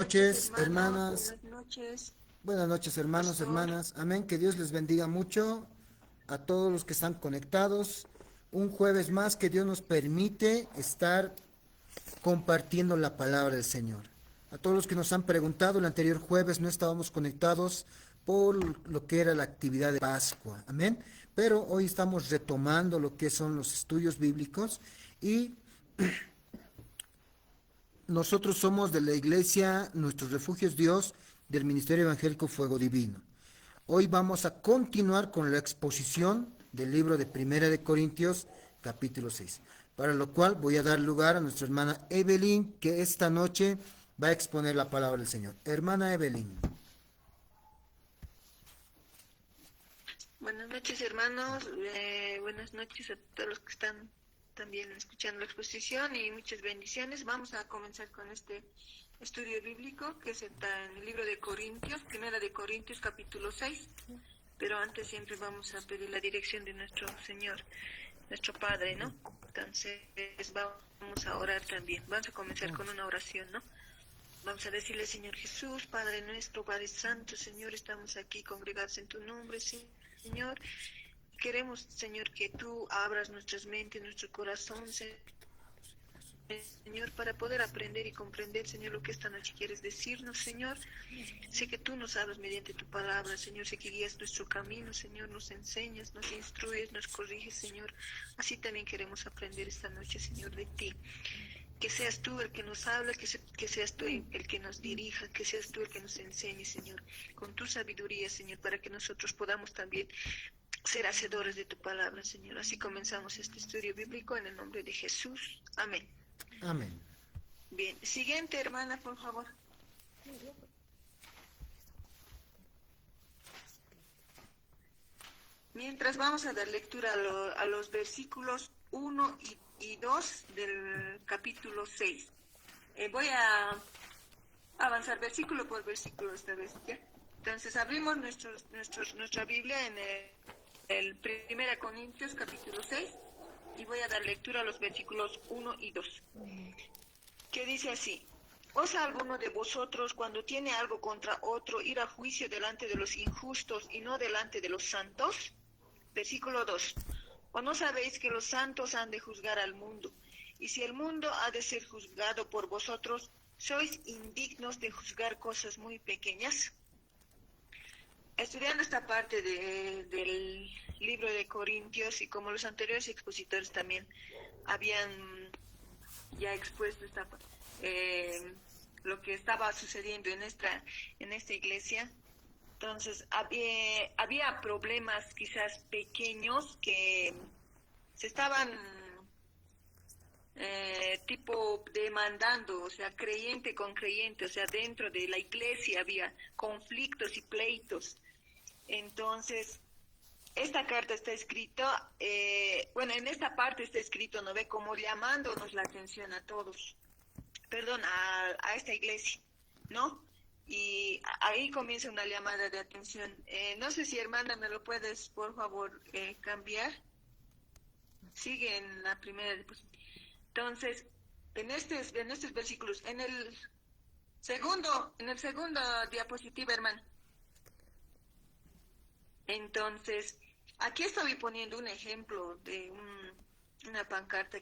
Noches, Hermano, hermanas. buenas noches, Buenas noches, hermanos, pastor. hermanas. Amén. Que Dios les bendiga mucho a todos los que están conectados. Un jueves más que Dios nos permite estar compartiendo la palabra del Señor. A todos los que nos han preguntado, el anterior jueves no estábamos conectados por lo que era la actividad de Pascua. Amén. Pero hoy estamos retomando lo que son los estudios bíblicos y nosotros somos de la iglesia, nuestro refugio es Dios, del Ministerio Evangélico Fuego Divino. Hoy vamos a continuar con la exposición del libro de Primera de Corintios, capítulo 6, para lo cual voy a dar lugar a nuestra hermana Evelyn, que esta noche va a exponer la palabra del Señor. Hermana Evelyn. Buenas noches, hermanos. Buenas noches a todos los que están también escuchando la exposición y muchas bendiciones. Vamos a comenzar con este estudio bíblico que está en el libro de Corintios, Primera de Corintios, capítulo 6. Pero antes siempre vamos a pedir la dirección de nuestro Señor, nuestro Padre, ¿no? Entonces vamos a orar también. Vamos a comenzar con una oración, ¿no? Vamos a decirle, Señor Jesús, Padre nuestro, Padre Santo, Señor, estamos aquí congregados en tu nombre, Señor. Queremos, Señor, que tú abras nuestras mentes, nuestro corazón, Señor, para poder aprender y comprender, Señor, lo que esta noche quieres decirnos, Señor. Sé que tú nos hablas mediante tu palabra, Señor. Sé que guías nuestro camino, Señor. Nos enseñas, nos instruyes, nos corriges, Señor. Así también queremos aprender esta noche, Señor, de ti. Que seas tú el que nos habla, que seas tú el que nos dirija, que seas tú el que nos enseñe, Señor, con tu sabiduría, Señor, para que nosotros podamos también ser hacedores de tu palabra, Señor. Así comenzamos este estudio bíblico en el nombre de Jesús. Amén. Amén. Bien, siguiente hermana, por favor. Mientras vamos a dar lectura a los versículos 1 y 2 del capítulo 6. Voy a avanzar versículo por versículo esta vez, ¿ya? Entonces abrimos nuestra Biblia en el 1 Corintios capítulo 6 y voy a dar lectura a los versículos 1 y 2, que dice así: ¿Osa alguno de vosotros, cuando tiene algo contra otro, ir a juicio delante de los injustos y no delante de los santos? Versículo 2. ¿O no sabéis que los santos han de juzgar al mundo? Y si el mundo ha de ser juzgado por vosotros, ¿sois indignos de juzgar cosas muy pequeñas? Estudiando esta parte del libro de Corintios, y como los anteriores expositores también habían ya expuesto eh, lo que estaba sucediendo en esta iglesia, entonces había problemas quizás pequeños que se estaban tipo demandando, o sea, creyente con creyente, o sea, dentro de la iglesia había conflictos y pleitos. Entonces, esta carta está escrita, bueno, en esta parte está escrito, ¿no ve? Como llamándonos la atención a todos, perdón, a esta iglesia, ¿no? Y ahí comienza una llamada de atención. No sé si, hermana, me lo puedes, por favor, cambiar. Sigue en la primera diapositiva. Entonces, en estos versículos, en el segundo diapositiva, hermano. Entonces, aquí estoy poniendo un ejemplo de una pancarta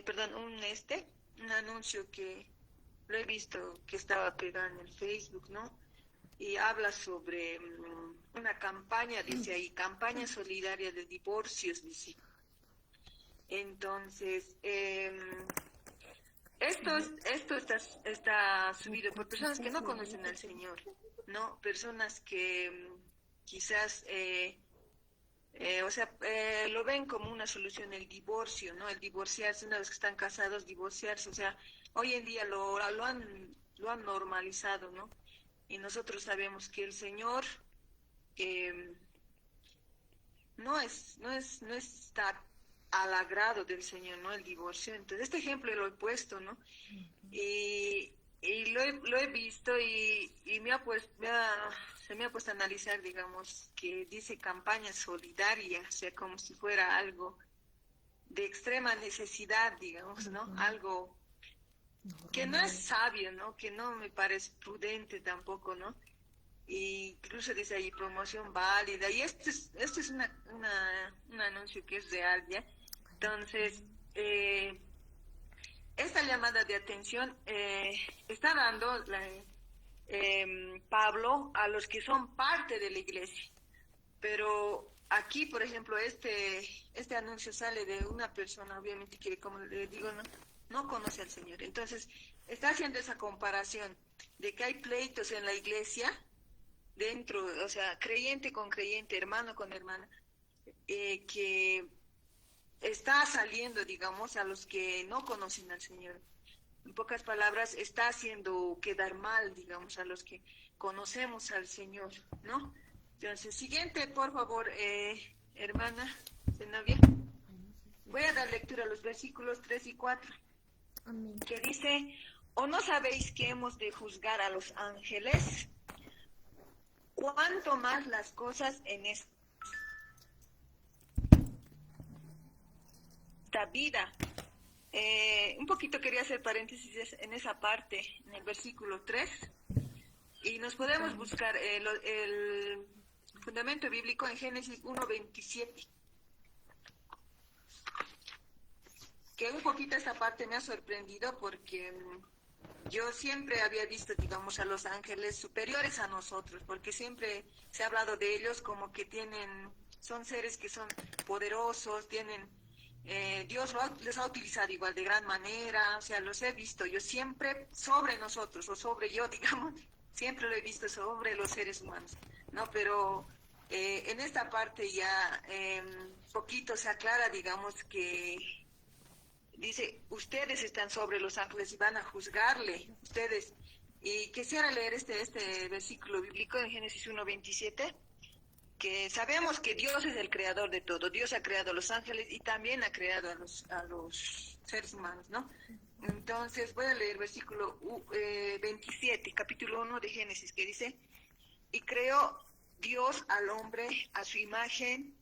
perdón, un anuncio que lo he visto que estaba pegado en el Facebook, ¿no? Y habla sobre una campaña, dice ahí, campaña solidaria de divorcios, dice. Entonces, está subido por personas que no conocen al Señor, ¿no? Personas que quizás, o sea, lo ven como una solución el divorcio, ¿no? El divorciarse, una vez que están casados, divorciarse, o sea, hoy en día lo han normalizado, ¿no? Y nosotros sabemos que el Señor eh, no está al agrado del Señor, ¿no? El divorcio. Entonces, este ejemplo lo he puesto, ¿no? Y lo he visto y se me ha puesto a analizar, digamos, que dice campaña solidaria, o sea, como si fuera algo de extrema necesidad, digamos, ¿no? Algo, que no es sabio, ¿no? Que no me parece prudente tampoco, ¿no? Y incluso dice ahí promoción válida, y esto es un anuncio que es real, ¿ya? Entonces, esta llamada de atención está dando Pablo a los que son parte de la iglesia. Pero aquí, por ejemplo, este anuncio sale de una persona, obviamente, que, como le digo, no conoce al Señor. Entonces, está haciendo esa comparación de que hay pleitos en la iglesia, dentro, o sea, creyente con creyente, hermano con hermana, que está saliendo, digamos, a los que no conocen al Señor. En pocas palabras, está haciendo quedar mal, digamos, a los que conocemos al Señor, ¿no? Entonces, siguiente, por favor, hermana Zenobia. Voy a dar lectura a los versículos 3 y 4, Amén. que dice, ¿o no sabéis que hemos de juzgar a los ángeles? ¿Cuánto más las cosas en esta vida? Un poquito quería hacer paréntesis en esa parte, en el versículo 3, y nos podemos buscar el fundamento bíblico en Génesis 1:27, que un poquito esta parte me ha sorprendido porque yo siempre había visto, digamos, a los ángeles superiores a nosotros, porque siempre se ha hablado de ellos como que son seres que son poderosos, Dios les ha utilizado igual de gran manera, o sea, los he visto yo siempre sobre nosotros, o sobre yo, digamos, siempre lo he visto sobre los seres humanos, ¿no? Pero en esta parte ya poquito se aclara, digamos, que dice, ustedes están sobre los ángeles y van a juzgarle, ustedes. Y quisiera leer este versículo bíblico en Génesis 1:27, que sabemos que Dios es el creador de todo. Dios ha creado a los ángeles y también ha creado a los seres humanos, ¿no? Entonces voy a leer versículo 27, capítulo 1 de Génesis, que dice, y creó Dios al hombre a su imagen,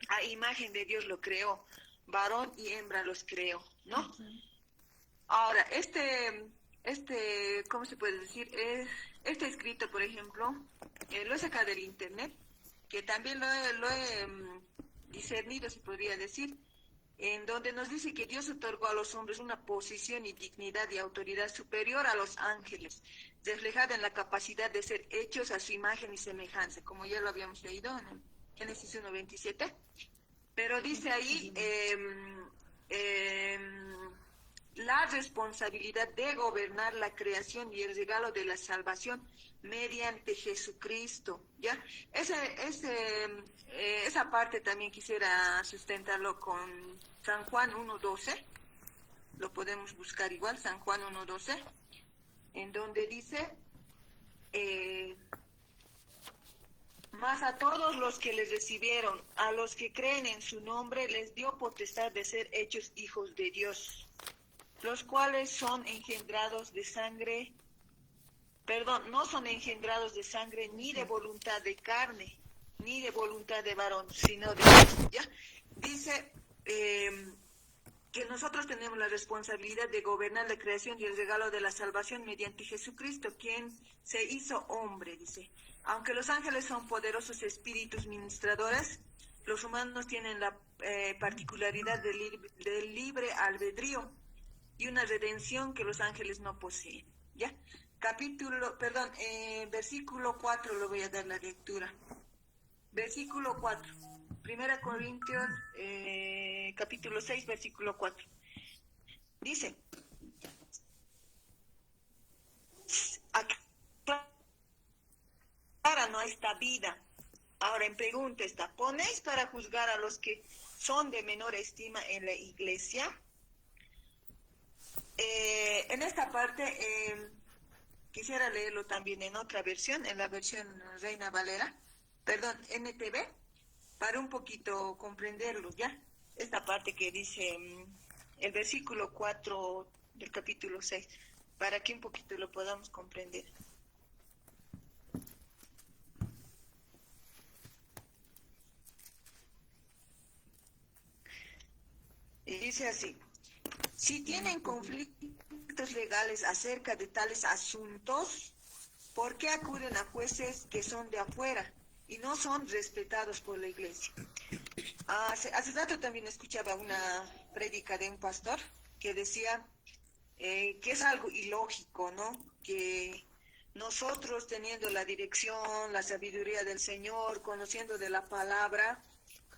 a imagen de Dios lo creó, varón y hembra los creó, ¿no? Ahora, ¿cómo se puede decir? Este escrito, por ejemplo, lo he sacado del internet, que también lo he discernido, se podría decir, en donde nos dice que Dios otorgó a los hombres una posición y dignidad y autoridad superior a los ángeles, reflejada en la capacidad de ser hechos a su imagen y semejanza, como ya lo habíamos leído en el Génesis 1:27. Pero dice ahí la responsabilidad de gobernar la creación y el regalo de la salvación mediante Jesucristo, ¿ya? Esa parte también quisiera sustentarlo con San Juan 1:12, lo podemos buscar igual, San Juan 1:12, en donde dice, mas a todos los que les recibieron, a los que creen en su nombre, les dio potestad de ser hechos hijos de Dios, los cuales son engendrados de sangre, no son engendrados de sangre, ni de voluntad de carne, ni de voluntad de varón, sino de Dios, ¿ya? Dice que nosotros tenemos la responsabilidad de gobernar la creación y el regalo de la salvación mediante Jesucristo, quien se hizo hombre, dice. Aunque los ángeles son poderosos espíritus ministradores, los humanos tienen la particularidad del libre albedrío y una redención que los ángeles no poseen, ¿ya? Versículo 4 lo voy a dar la lectura. Versículo 4. Primera Corintios, capítulo 6, versículo 4. Dice, aclara no esta vida. Ahora en pregunta está, ¿ponéis para juzgar a los que son de menor estima en la iglesia? En esta parte quisiera leerlo también en otra versión, en la versión Reina Valera, NTV, para un poquito comprenderlo, ¿ya? Esta parte que dice el versículo 4 del capítulo 6, para que un poquito lo podamos comprender. Y dice así, si tienen conflicto actos legales acerca de tales asuntos, ¿por qué acuden a jueces que son de afuera y no son respetados por la iglesia? Hace rato también escuchaba una prédica de un pastor que decía que es algo ilógico, ¿no? Que nosotros teniendo la dirección, la sabiduría del Señor, conociendo de la palabra,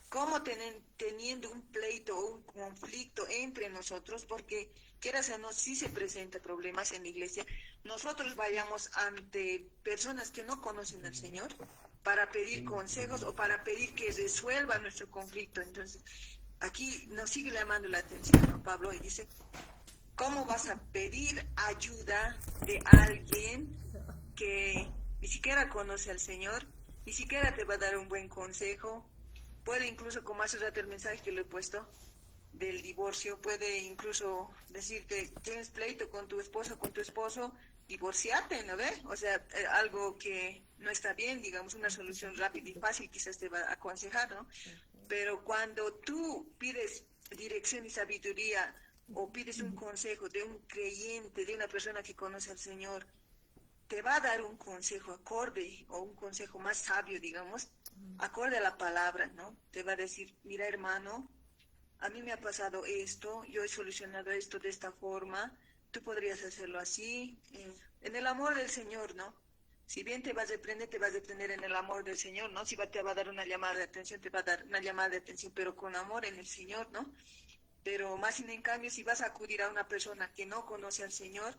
como teniendo un pleito o un conflicto entre nosotros, porque quieras o no, si se presentan problemas en la iglesia, nosotros vayamos ante personas que no conocen al Señor para pedir consejos o para pedir que resuelva nuestro conflicto. Entonces, aquí nos sigue llamando la atención, ¿no, Pablo? Y dice, ¿cómo vas a pedir ayuda de alguien que ni siquiera conoce al Señor, ni siquiera te va a dar un buen consejo? Puede incluso, como hace rato el mensaje que le he puesto del divorcio, puede incluso decirte, tienes pleito con tu esposo, con tu esposo, divorciate, ¿no ves? O sea, algo que no está bien, digamos, una solución rápida y fácil quizás te va a aconsejar, ¿no? Pero cuando tú pides dirección y sabiduría o pides un consejo de un creyente, de una persona que conoce al Señor, te va a dar un consejo acorde o un consejo más sabio, digamos, acorde a la palabra, ¿no? Te va a decir, mira hermano, a mí me ha pasado esto, yo he solucionado esto de esta forma, tú podrías hacerlo así, en el amor del Señor, ¿no? Si bien te vas a reprender en el amor del Señor, ¿no? Si te va a dar una llamada de atención, te va a dar una llamada de atención, pero con amor en el Señor, ¿no? Pero más sin en cambio, si vas a acudir a una persona que no conoce al Señor,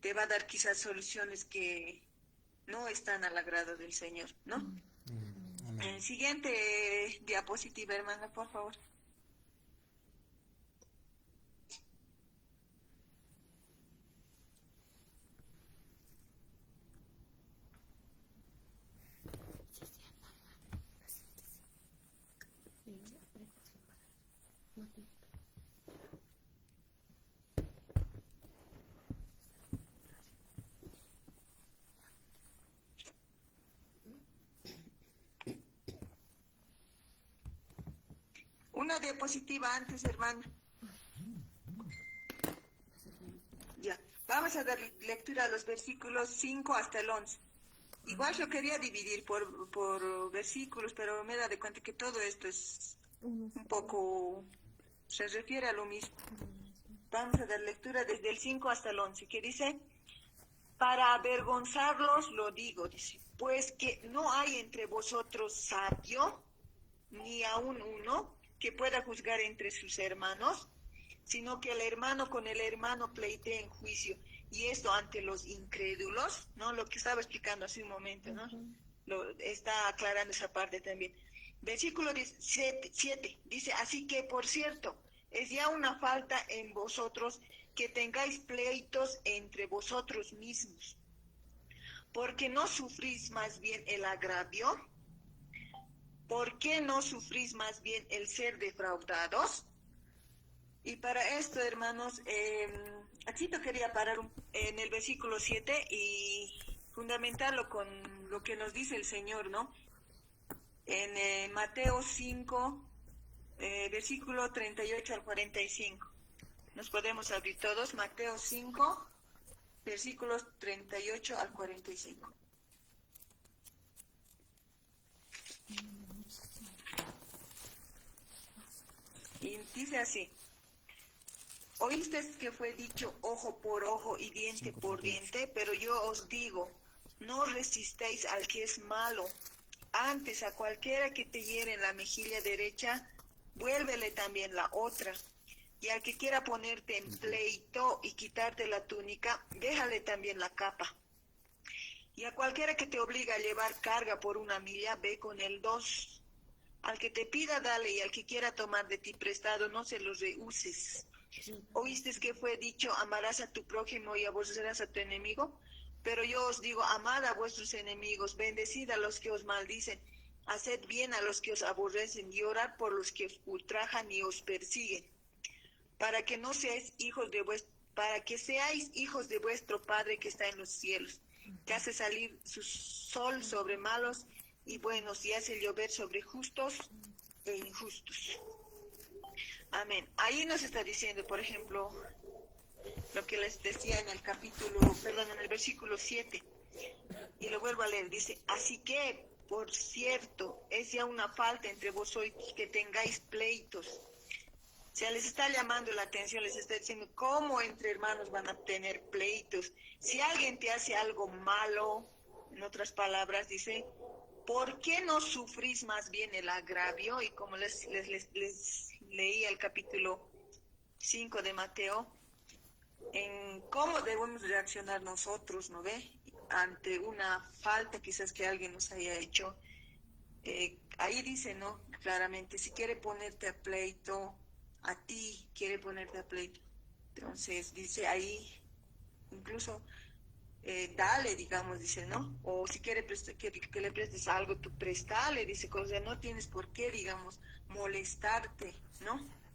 te va a dar quizás soluciones que no están al agrado del Señor, ¿no? Siguiente diapositiva, hermana, por favor. Una diapositiva antes, hermano. Ya, vamos a dar lectura a los versículos 5 hasta el 11. Igual yo quería dividir por versículos, pero me da de cuenta que todo esto es un poco, se refiere a lo mismo. Vamos a dar lectura desde el 5 hasta el 11, que dice, para avergonzarlos lo digo, dice, pues que no hay entre vosotros sabio, ni aun uno, que pueda juzgar entre sus hermanos, sino que el hermano con el hermano pleitee en juicio, y esto ante los incrédulos, ¿no? Lo que estaba explicando hace un momento, ¿no? Está aclarando esa parte también. Versículo 7 dice, así que, por cierto, es ya una falta en vosotros que tengáis pleitos entre vosotros mismos, porque no sufrís más bien el agravio. ¿Por qué no sufrís más bien el ser defraudados? Y para esto, hermanos, aquí te quería parar en el versículo 7 y fundamentarlo con lo que nos dice el Señor, ¿no? En Mateo 5, versículo 38 al 45. Nos podemos abrir todos, Mateo 5, versículos 38 al 45. Y dice así, oísteis que fue dicho ojo por ojo y diente por diente, pero yo os digo, no resistéis al que es malo, antes a cualquiera que te hiere en la mejilla derecha, vuélvele también la otra, y al que quiera ponerte en pleito y quitarte la túnica, déjale también la capa. Y a cualquiera que te obliga a llevar carga por una milla, ve con él 2. Al que te pida, dale, y al que quiera tomar de ti prestado, no se los rehuses. ¿Oíste que fue dicho, amarás a tu prójimo y aborrecerás a tu enemigo? Pero yo os digo, amad a vuestros enemigos, bendecid a los que os maldicen, haced bien a los que os aborrecen y orad por los que os ultrajan y os persiguen, para que seáis hijos de vuestro Padre que está en los cielos, que hace salir su sol sobre malos y buenos, y hace llover sobre justos e injustos. Amén. Ahí nos está diciendo, por ejemplo, lo que les decía en el en el versículo 7. Y lo vuelvo a leer, dice, así que, por cierto, es ya una falta entre vosotros que tengáis pleitos. O sea, les está llamando la atención, les está diciendo, ¿cómo entre hermanos van a tener pleitos? Si alguien te hace algo malo, en otras palabras, dice, ¿por qué no sufrís más bien el agravio? Y como les leí el capítulo 5 de Mateo, en cómo debemos reaccionar nosotros, ¿no ve? Ante una falta quizás que alguien nos haya hecho. Ahí dice, ¿no? Claramente, si quiere ponerte a pleito, a ti quiere ponerte a pleito. Entonces dice ahí, incluso, dale, digamos, dice, ¿no? O si quiere que le prestes algo, tú prestale, dice, cosa, no tienes por qué, digamos, molestarte, ¿no?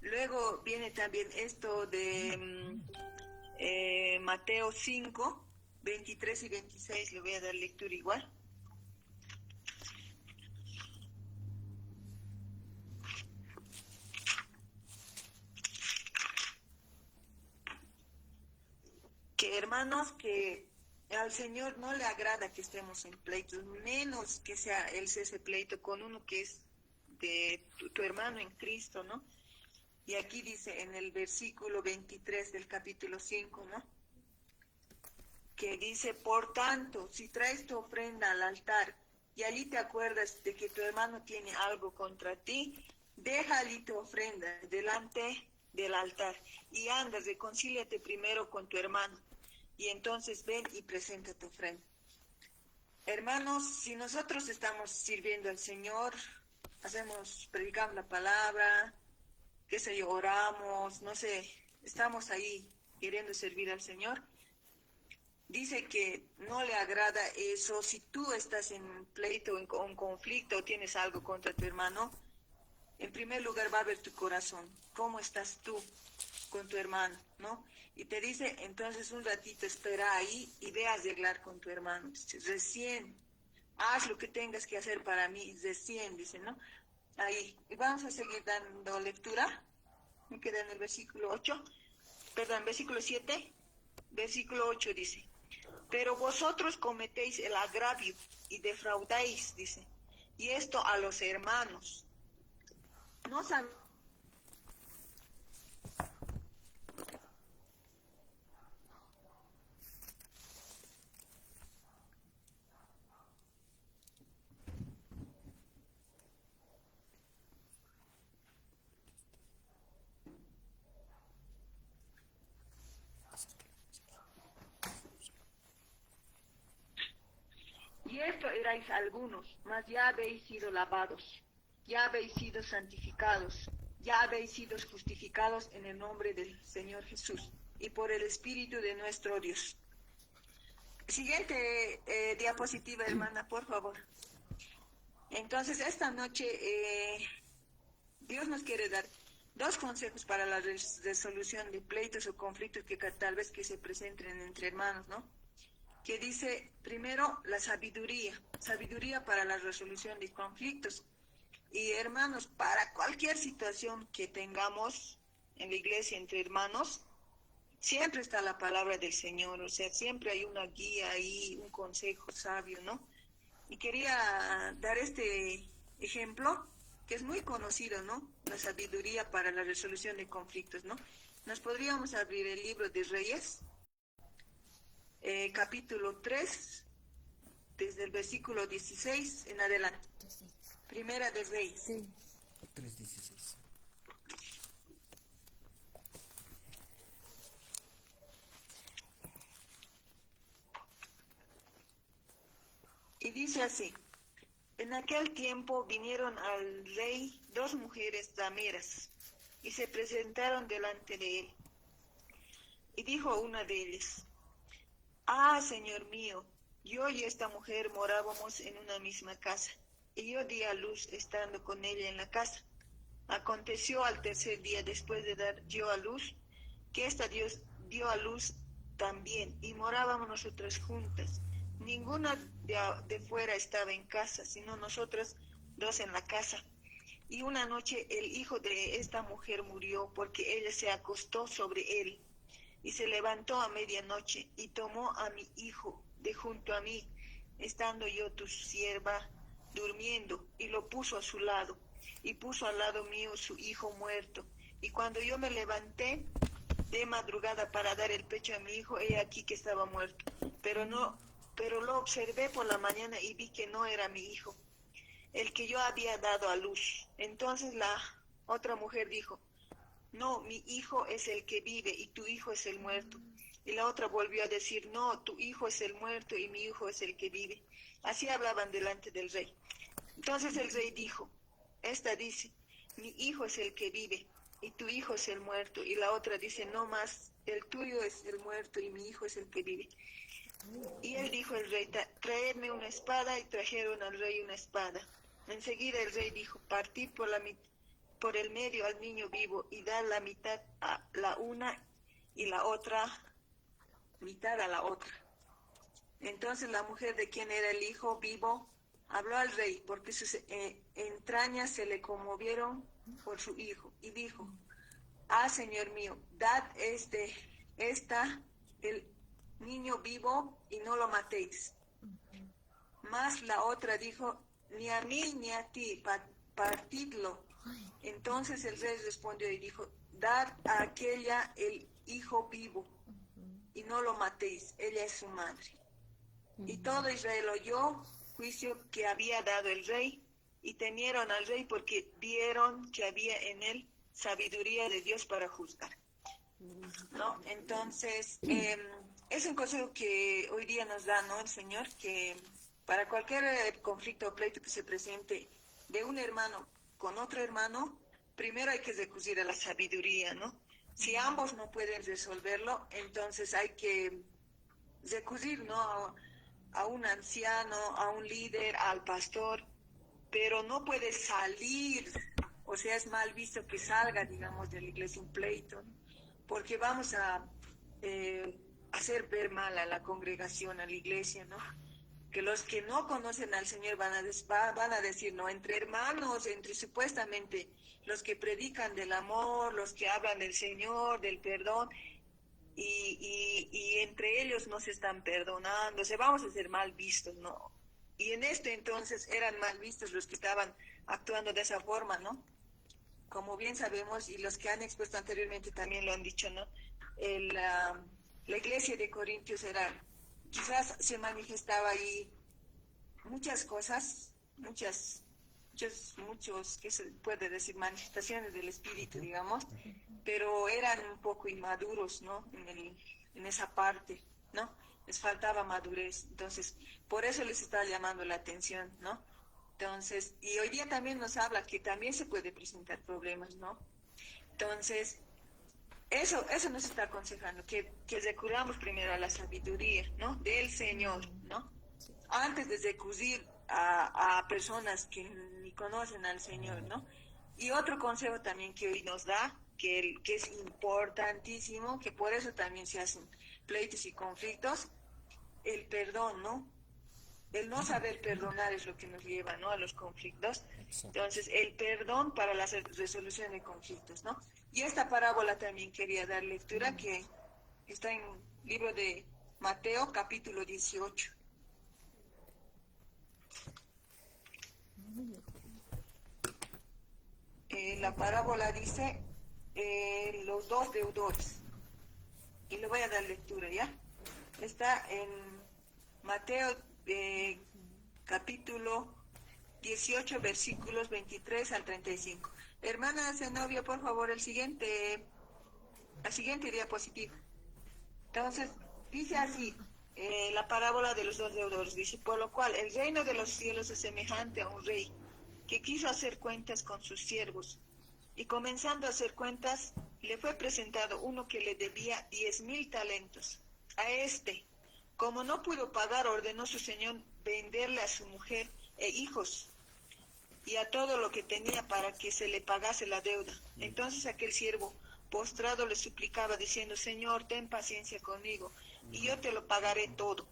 Luego viene también esto de Mateo 5, 23 y 26, le voy a dar lectura igual. Que hermanos, que al Señor no le agrada que estemos en pleitos, menos que sea Él ese pleito con uno que es de tu hermano en Cristo, ¿no? Y aquí dice en el versículo 23 del capítulo 5, ¿no? Que dice, por tanto, si traes tu ofrenda al altar y allí te acuerdas de que tu hermano tiene algo contra ti, deja allí tu ofrenda delante del altar y anda, reconcíliate primero con tu hermano y entonces ven y presenta tu ofrenda. Hermanos, si nosotros estamos sirviendo al Señor, predicamos la palabra, qué sé yo, oramos, no sé, estamos ahí queriendo servir al Señor, dice que no le agrada eso. Si tú estás en pleito, en conflicto, o tienes algo contra tu hermano, en primer lugar va a ver tu corazón. ¿Cómo estás tú con tu hermano, no? Y te dice, entonces un ratito espera ahí y ve a arreglar con tu hermano. Recién, haz lo que tengas que hacer para mí, recién, dice, ¿no? Ahí. Y vamos a seguir dando lectura. Me queda en el versículo 7, versículo 8 dice, pero vosotros cometéis el agravio y defraudáis, dice, y esto a los hermanos. No saben. Y esto erais algunos, mas ya habéis sido lavados, ya habéis sido santificados, ya habéis sido justificados en el nombre del Señor Jesús y por el Espíritu de nuestro Dios. Siguiente diapositiva, hermana, por favor. Entonces, esta noche Dios nos quiere dar dos consejos para la resolución de pleitos o conflictos que tal vez que se presenten entre hermanos, ¿no? Que dice, primero, la sabiduría para la resolución de conflictos. Y hermanos, para cualquier situación que tengamos en la iglesia entre hermanos, siempre está la palabra del Señor, o sea, siempre hay una guía ahí, un consejo sabio, ¿no? Y quería dar este ejemplo, que es muy conocido, ¿no? La sabiduría para la resolución de conflictos, ¿no? Nos podríamos abrir el libro de Reyes, capítulo 3, desde el versículo 16 en adelante. Primera de Reyes. Sí. 3:16. Y dice así, en aquel tiempo vinieron al rey dos mujeres rameras y se presentaron delante de él. Y dijo una de ellas, ah, señor mío, yo y esta mujer morábamos en una misma casa, y yo di a luz estando con ella en la casa. Aconteció al tercer día después de dar yo a luz, que esta Dios dio a luz también, y morábamos nosotras juntas. Ninguna de fuera estaba en casa, sino nosotras dos en la casa. Y una noche el hijo de esta mujer murió porque ella se acostó sobre él. y se levantó a medianoche y tomó a mi hijo de junto a mí, estando yo tu sierva durmiendo, y lo puso a su lado, y puso al lado mío su hijo muerto. Y cuando yo me levanté de madrugada para dar el pecho a mi hijo, he aquí que estaba muerto. Pero lo observé por la mañana y vi que no era mi hijo, el que yo había dado a luz. Entonces la otra mujer dijo, no, mi hijo es el que vive y tu hijo es el muerto. Y la otra volvió a decir, no, tu hijo es el muerto y mi hijo es el que vive. Así hablaban delante del rey. Entonces el rey dijo, esta dice, mi hijo es el que vive y tu hijo es el muerto. Y la otra dice, no más, el tuyo es el muerto y mi hijo es el que vive. Y él dijo el rey, traedme una espada, y trajeron al rey una espada. Enseguida el rey dijo, partid por el medio al niño vivo y dar la mitad a la una y la otra mitad a la otra. Entonces la mujer de quien era el hijo vivo habló al rey, porque sus entrañas se le conmovieron por su hijo, y dijo, ah, señor mío, dad el niño vivo y no lo matéis. Mas la otra dijo, ni a mí ni a ti, partidlo. Entonces el rey respondió y dijo, dad a aquella el hijo vivo y no lo matéis, ella es su madre. Y todo Israel oyó juicio que había dado el rey, y temieron al rey porque vieron que había en él sabiduría de Dios para juzgar, ¿no? Entonces, es un consejo que hoy día nos da, ¿no?, el Señor, que para cualquier conflicto o pleito que se presente de un hermano con otro hermano, primero hay que recurrir a la sabiduría, ¿no? Si ambos no pueden resolverlo, entonces hay que recurrir, ¿no?, a un anciano, a un líder, al pastor, pero no puede salir, o sea, es mal visto que salga, digamos, de la iglesia un pleito, ¿no?, porque vamos a hacer ver mal a la congregación, a la iglesia, ¿no? Que los que no conocen al Señor van a decir, no, entre hermanos, entre supuestamente los que predican del amor, los que hablan del Señor, del perdón, y entre ellos no se están perdonando, o sea, vamos a ser mal vistos, ¿no? Y en este entonces eran mal vistos los que estaban actuando de esa forma, ¿no? Como bien sabemos, y los que han expuesto anteriormente también lo han dicho, ¿no? La iglesia de Corintios quizás se manifestaba ahí muchas cosas, muchos, ¿qué se puede decir?, manifestaciones del Espíritu, digamos, pero eran un poco inmaduros, ¿no?, en esa parte, ¿no? Les faltaba madurez, entonces, por eso les está llamando la atención, ¿no? Entonces, y hoy día también nos habla que también se puede presentar problemas, ¿no? Entonces, eso nos está aconsejando, que recurramos primero a la sabiduría, ¿no?, del Señor, ¿no? Antes de recurrir a personas que ni conocen al Señor, ¿no? Y otro consejo también que hoy nos da, que es importantísimo, que por eso también se hacen pleitos y conflictos, el perdón, ¿no? El no saber perdonar es lo que nos lleva, ¿no?, a los conflictos. Entonces, el perdón para la resolución de conflictos, ¿no? Y esta parábola también quería dar lectura, que está en el libro de Mateo, capítulo 18. La parábola dice los dos deudores, y le voy a dar lectura, ¿ya? Está en Mateo capítulo 18, versículos 23 al 35. Hermana Zenobia, por favor, la siguiente diapositiva. Entonces, dice así, la parábola de los dos deudores, dice, por lo cual el reino de los cielos es semejante a un rey que quiso hacer cuentas con sus siervos, y comenzando a hacer cuentas, le fue presentado uno que le debía 10,000 talentos. A este, como no pudo pagar, ordenó su señor venderle a su mujer e hijos y a todo lo que tenía para que se le pagase la deuda. Entonces aquel siervo postrado le suplicaba diciendo, Señor, ten paciencia conmigo y yo te lo pagaré todo.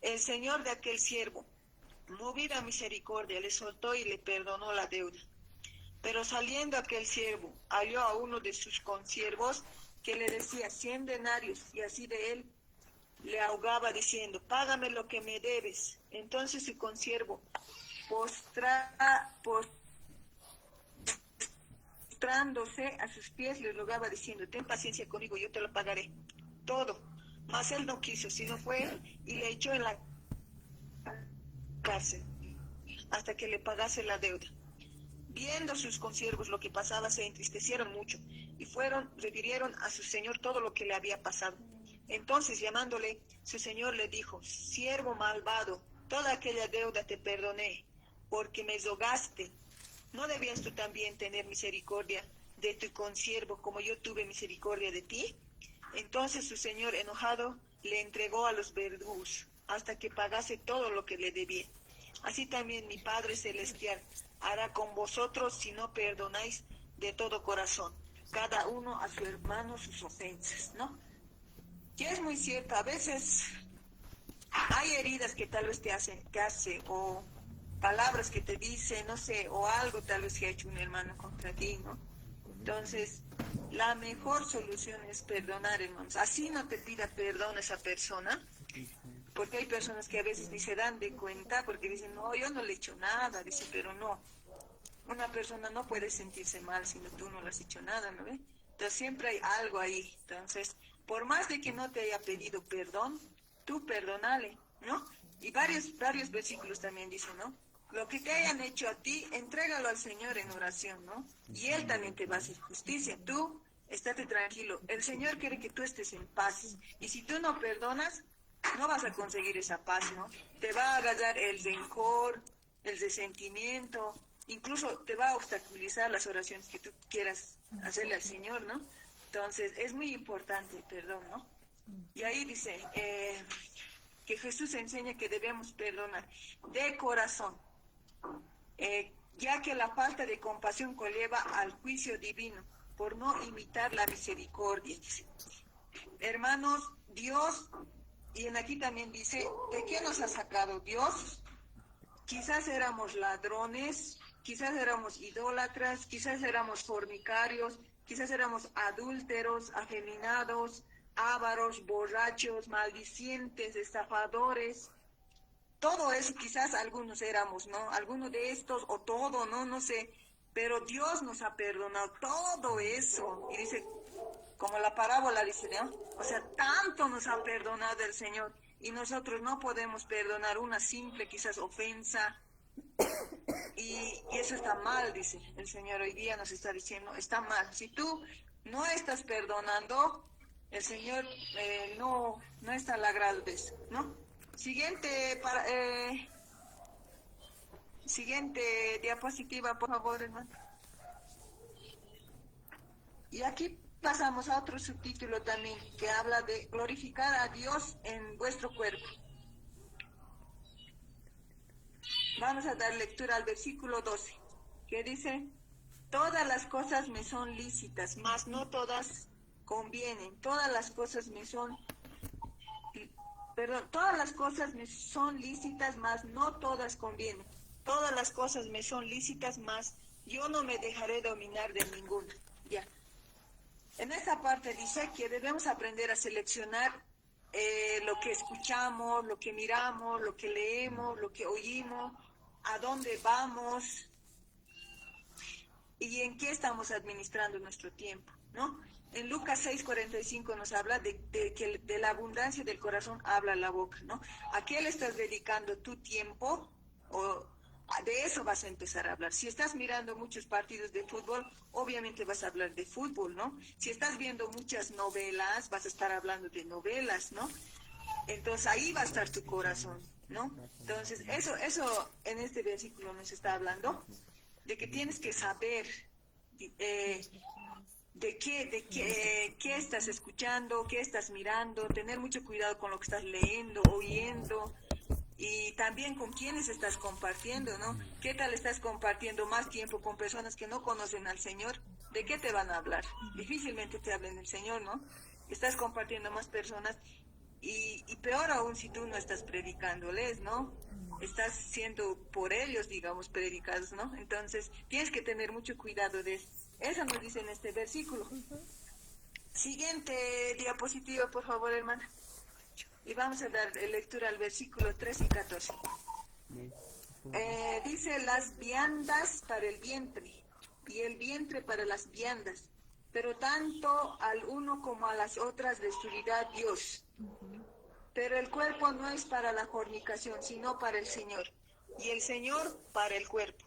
El señor de aquel siervo, movido a misericordia, le soltó y le perdonó la deuda. Pero saliendo aquel siervo, halló a uno de sus consiervos que le decía 100 denarios, y así de él le ahogaba diciendo, págame lo que me debes. Entonces su consiervo, postrándose a sus pies, le rogaba diciendo, ten paciencia conmigo, yo te lo pagaré todo. Mas él no quiso, sino fue y le echó en la cárcel hasta que le pagase la deuda. Viendo sus consiervos lo que pasaba, se entristecieron mucho y refirieron a su señor todo lo que le había pasado. Entonces, llamándole, su señor le dijo, siervo malvado, toda aquella deuda te perdoné, porque me rogaste. ¿No debías tú también tener misericordia de tu consiervo como yo tuve misericordia de ti? Entonces su señor, enojado, le entregó a los verdugos hasta que pagase todo lo que le debía. Así también mi Padre Celestial hará con vosotros si no perdonáis de todo corazón, cada uno a su hermano sus ofensas, ¿no? Y es muy cierto, a veces hay heridas que tal vez te hace, o palabras que te dice, no sé, o algo tal vez que ha hecho un hermano contra ti, ¿no? Entonces, la mejor solución es perdonar, hermanos. Así no te pida perdón esa persona, porque hay personas que a veces ni se dan de cuenta, porque dicen, no, yo no le he hecho nada, dice, pero no. Una persona no puede sentirse mal si tú no le has hecho nada, ¿no ve? Entonces siempre hay algo ahí. Entonces, por más de que no te haya pedido perdón, tú perdonale, ¿no? Y varios versículos también dicen, ¿no? Lo que te hayan hecho a ti, entrégalo al Señor en oración, ¿no? Y Él también te va a hacer justicia. Tú, estate tranquilo. El Señor quiere que tú estés en paz. Y si tú no perdonas, no vas a conseguir esa paz, ¿no? Te va a agarrar el rencor, el resentimiento, incluso te va a obstaculizar las oraciones que tú quieras hacerle al Señor, ¿no? Entonces, es muy importante el perdón, ¿no? Y ahí dice que Jesús enseña que debemos perdonar de corazón, ya que la falta de compasión conlleva al juicio divino por no imitar la misericordia. Hermanos, Dios, y en aquí también dice, ¿de qué nos ha sacado Dios? Quizás éramos ladrones, quizás éramos idólatras, quizás éramos fornicarios, quizás éramos adúlteros, afeminados, ávaros, borrachos, maldicientes, estafadores. Todo eso quizás algunos éramos, ¿no? Alguno de estos o todo, ¿no? No sé. Pero Dios nos ha perdonado todo eso. Y dice, como la parábola dice, ¿no? O sea, tanto nos ha perdonado el Señor. Y nosotros no podemos perdonar una simple quizás ofensa. Y eso está mal, dice el Señor. Hoy día nos está diciendo, está mal. Si tú no estás perdonando, el Señor no está al agrado de eso, ¿no? Siguiente diapositiva, por favor, hermano. Y aquí pasamos a otro subtítulo también, que habla de glorificar a Dios en vuestro cuerpo. Vamos a dar lectura al versículo 12, que dice, todas las cosas me son lícitas, mas no todas convienen. Todas las cosas me son lícitas, mas no todas convienen. Todas las cosas me son lícitas, mas yo no me dejaré dominar de ninguna. Ya. En esta parte dice que debemos aprender a seleccionar lo que escuchamos, lo que miramos, lo que leemos, lo que oímos, a dónde vamos y en qué estamos administrando nuestro tiempo, ¿no? En Lucas 6:45 nos habla de que de la abundancia del corazón habla la boca, ¿no? ¿A qué le estás dedicando tu tiempo? O de eso vas a empezar a hablar. Si estás mirando muchos partidos de fútbol, obviamente vas a hablar de fútbol, ¿no? Si estás viendo muchas novelas, vas a estar hablando de novelas, ¿no? Entonces ahí va a estar tu corazón, ¿no? Entonces eso en este versículo nos está hablando de que tienes que saber qué estás escuchando, qué estás mirando, tener mucho cuidado con lo que estás leyendo, oyendo, y también con quiénes estás compartiendo, ¿no? ¿Qué tal estás compartiendo más tiempo con personas que no conocen al Señor? ¿De qué te van a hablar? Difícilmente te hablen del Señor, ¿no? Estás compartiendo más personas y peor aún si tú no estás predicándoles, ¿no? Estás siendo por ellos, digamos, predicados, ¿no? Entonces, tienes que tener mucho cuidado de eso. Eso nos dice en este versículo. Siguiente diapositiva, por favor, hermana. Y vamos a dar lectura al versículo 13 y 14. Dice las viandas para el vientre y el vientre para las viandas, pero tanto al uno como a las otras destruirá Dios. Pero el cuerpo no es para la fornicación, sino para el Señor, y el Señor para el cuerpo.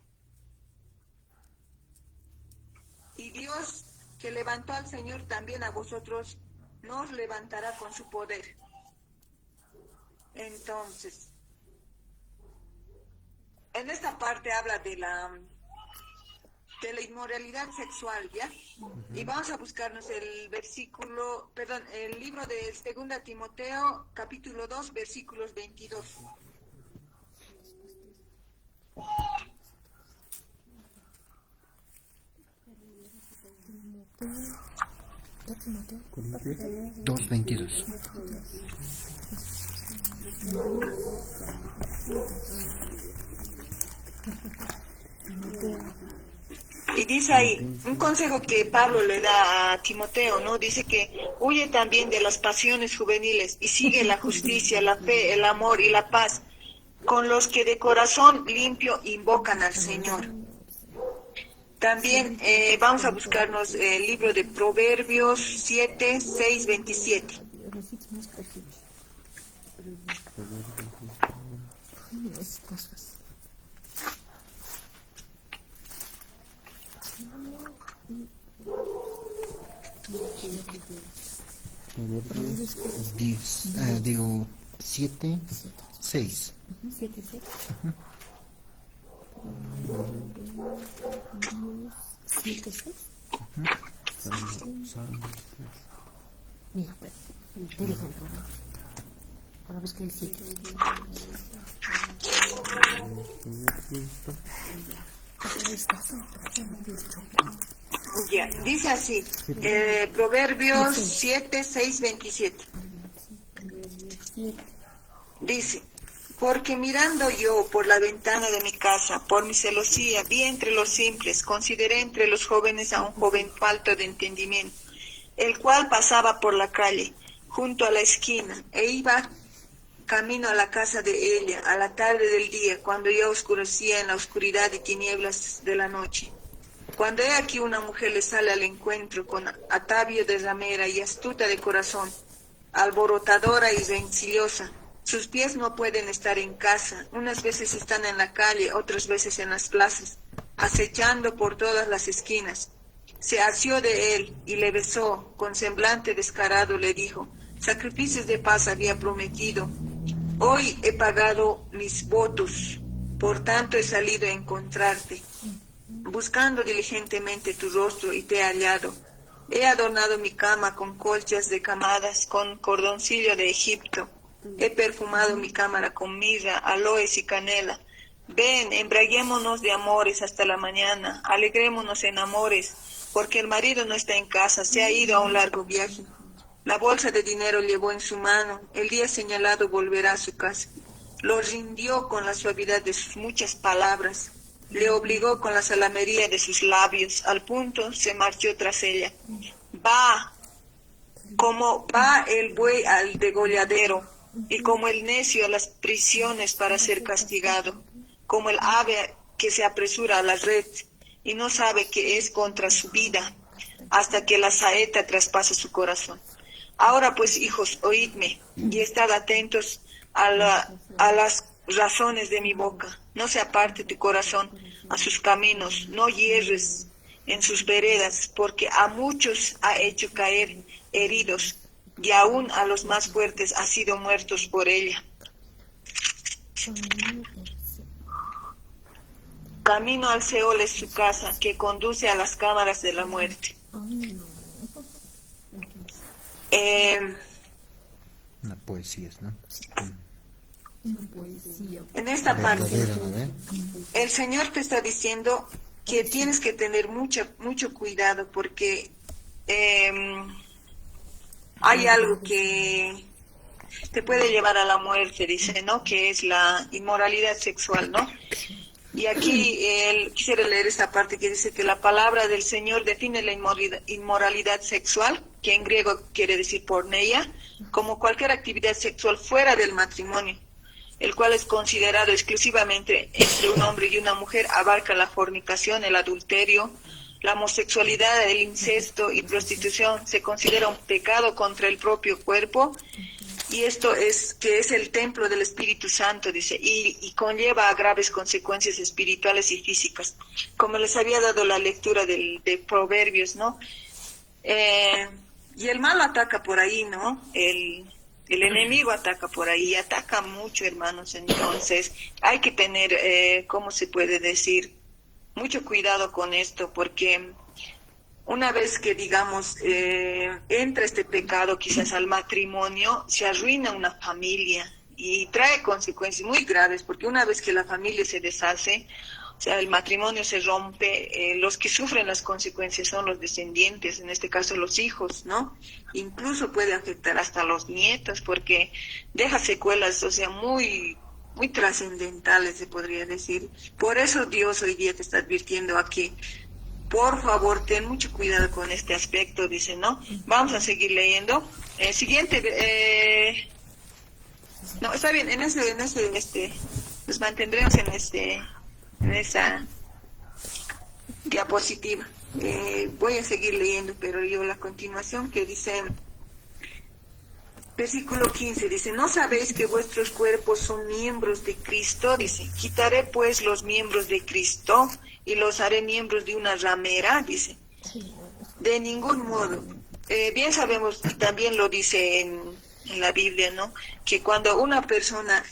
Y Dios, que levantó al Señor, también a vosotros nos levantará con su poder. Entonces, en esta parte habla de la inmoralidad sexual, ¿ya? Y vamos a buscarnos el el libro de 2 Timoteo, capítulo 2, versículos 22. Dos 22. Y dice ahí, un consejo que Pablo le da a Timoteo, ¿no? Dice que huye también de las pasiones juveniles y sigue la justicia, la fe, el amor y la paz, con los que de corazón limpio invocan al Señor. También vamos a buscarnos el libro de Proverbios 7, 6, 27. Digo 7, 6. Mira, ahora busca el 7. Ya, dice así, Proverbios 7, 6, 27. Dice, porque mirando yo por la ventana de mi casa, por mi celosía, vi entre los simples, consideré entre los jóvenes a un joven falto de entendimiento, el cual pasaba por la calle, junto a la esquina, e iba camino a la casa de ella, a la tarde del día, cuando ya oscurecía en la oscuridad y tinieblas de la noche. Cuando he aquí una mujer le sale al encuentro con atavio de ramera y astuta de corazón, alborotadora y rencillosa. Sus pies no pueden estar en casa, unas veces están en la calle, otras veces en las plazas, acechando por todas las esquinas. Se asió de él y le besó, con semblante descarado le dijo, sacrificios de paz había prometido, hoy he pagado mis votos, por tanto he salido a encontrarte, buscando diligentemente tu rostro y te he hallado. He adornado mi cama con colchas de camadas, con cordoncillo de Egipto. He perfumado mi cámara con mirra, aloes y canela. Ven, embriaguémonos de amores hasta la mañana, alegrémonos en amores, porque el marido no está en casa, se ha ido a un largo viaje. La bolsa de dinero llevó en su mano, el día señalado volverá a su casa. Lo rindió con la suavidad de sus muchas palabras, le obligó con la salamería de sus labios, al punto se marchó tras ella. Va, como va el buey al degolladero, y como el necio a las prisiones para ser castigado, como el ave que se apresura a la red, y no sabe que es contra su vida, hasta que la saeta traspasa su corazón. Ahora pues, hijos, oídme, y estad atentos a las razones de mi boca. No se aparte tu corazón a sus caminos, no hierres en sus veredas, porque a muchos ha hecho caer heridos, y aún a los más fuertes ha sido muertos por ella. Camino al Seol es su casa, que conduce a las cámaras de la muerte. Una poesía, ¿no? En esta parte, el Señor te está diciendo que tienes que tener mucho cuidado porque hay algo que te puede llevar a la muerte, dice, ¿no? Que es la inmoralidad sexual, ¿no? Y aquí quisiera leer esta parte que dice que la palabra del Señor define la inmoralidad sexual, que en griego quiere decir porneia, como cualquier actividad sexual fuera del matrimonio, el cual es considerado exclusivamente entre un hombre y una mujer, abarca la fornicación, el adulterio, la homosexualidad, el incesto y prostitución. Se considera un pecado contra el propio cuerpo, y esto es que es el templo del Espíritu Santo, dice, y conlleva a graves consecuencias espirituales y físicas. Como les había dado la lectura de Proverbios, ¿no? Y el mal ataca por ahí, ¿no? El enemigo ataca por ahí, ataca mucho, hermanos. Entonces, hay que tener, ¿cómo se puede decir? Mucho cuidado con esto, porque una vez que, digamos, entra este pecado quizás al matrimonio, se arruina una familia y trae consecuencias muy graves, porque una vez que la familia se deshace, o sea, el matrimonio se rompe, los que sufren las consecuencias son los descendientes, en este caso los hijos, ¿no? Incluso puede afectar hasta a los nietos, porque deja secuelas, o sea, muy trascendentales, se podría decir. Por eso Dios hoy día te está advirtiendo aquí. Por favor, ten mucho cuidado con este aspecto, dice, ¿no? Vamos a seguir leyendo. Siguiente, no, está bien, nos mantendremos en esa diapositiva. Voy a seguir leyendo, pero yo la continuación que dice, versículo 15, dice, ¿no sabéis que vuestros cuerpos son miembros de Cristo? Dice, quitaré pues los miembros de Cristo y los haré miembros de una ramera, dice. De ningún modo. Bien sabemos, y también lo dice en la Biblia, ¿no? Que cuando una persona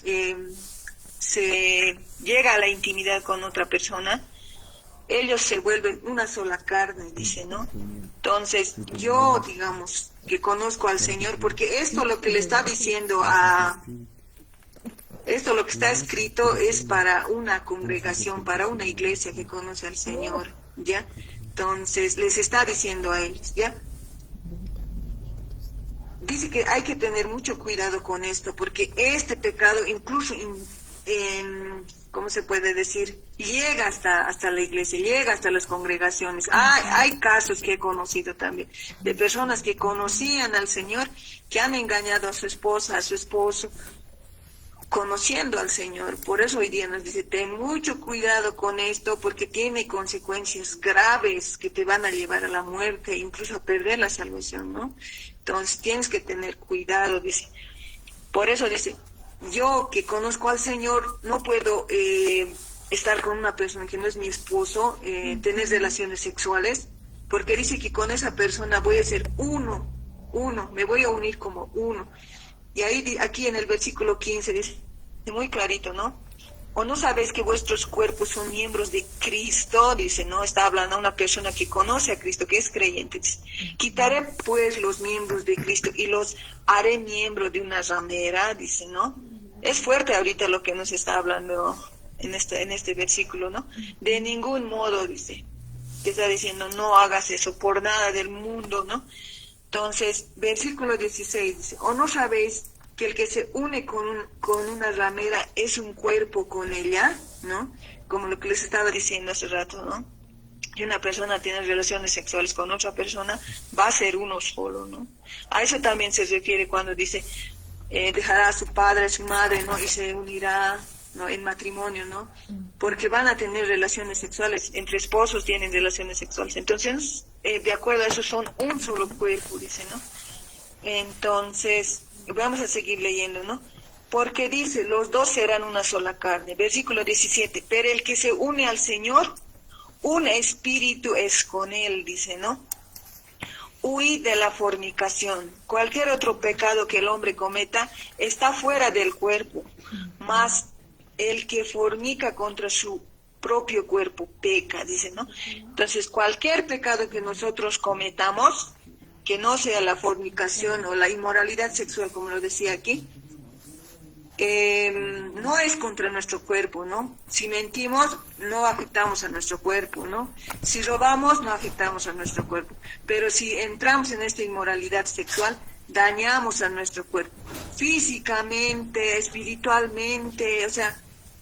se llega a la intimidad con otra persona, ellos se vuelven una sola carne, dice, ¿no? Entonces, yo, digamos, que conozco al Señor, porque esto lo que le está diciendo esto lo que está escrito es para una congregación, para una iglesia que conoce al Señor, ¿ya? Entonces, les está diciendo a ellos, ¿ya? Dice que hay que tener mucho cuidado con esto, porque este pecado incluso, ¿cómo se puede decir? Llega hasta la iglesia, llega hasta las congregaciones. Hay casos que he conocido también, de personas que conocían al Señor, que han engañado a su esposa, a su esposo, conociendo al Señor. Por eso hoy día nos dice, ten mucho cuidado con esto, porque tiene consecuencias graves que te van a llevar a la muerte, incluso a perder la salvación, ¿no? Entonces tienes que tener cuidado, dice. Por eso dice, yo que conozco al Señor no puedo estar con una persona que no es mi esposo, tener relaciones sexuales, porque dice que con esa persona voy a ser uno, me voy a unir como uno. Y ahí, aquí en el versículo 15 dice, muy clarito, ¿no? ¿O no sabéis que vuestros cuerpos son miembros de Cristo? Dice, ¿no? Está hablando a una persona que conoce a Cristo, que es creyente. Dice, quitaré pues los miembros de Cristo y los haré miembros de una ramera, dice, ¿no? Es fuerte ahorita lo que nos está hablando en este versículo, ¿no? De ningún modo, dice, que está diciendo, no hagas eso por nada del mundo, ¿no? Entonces, versículo 16 dice, ¿o no sabéis que el que se une con una ramera es un cuerpo con ella, ¿no? Como lo que les estaba diciendo hace rato, ¿no? Que una persona tiene relaciones sexuales con otra persona, va a ser uno solo, ¿no? A eso también se refiere cuando dice, dejará a su padre, a su madre, ¿no? Y se unirá, ¿no? En matrimonio, ¿no? Porque van a tener relaciones sexuales, entre esposos tienen relaciones sexuales. Entonces, de acuerdo a eso son un solo cuerpo, dice, ¿no? Entonces, vamos a seguir leyendo, ¿no? Porque dice, los dos serán una sola carne. Versículo 17, pero el que se une al Señor, un espíritu es con él, dice, ¿no? Huid de la fornicación. Cualquier otro pecado que el hombre cometa está fuera del cuerpo, mas el que fornica contra su propio cuerpo peca, dice, ¿no? Entonces, cualquier pecado que nosotros cometamos, que no sea la fornicación o la inmoralidad sexual, como lo decía aquí, no es contra nuestro cuerpo, ¿no? Si mentimos, no afectamos a nuestro cuerpo, ¿no? Si robamos, no afectamos a nuestro cuerpo. Pero si entramos en esta inmoralidad sexual, dañamos a nuestro cuerpo, físicamente, espiritualmente, o sea,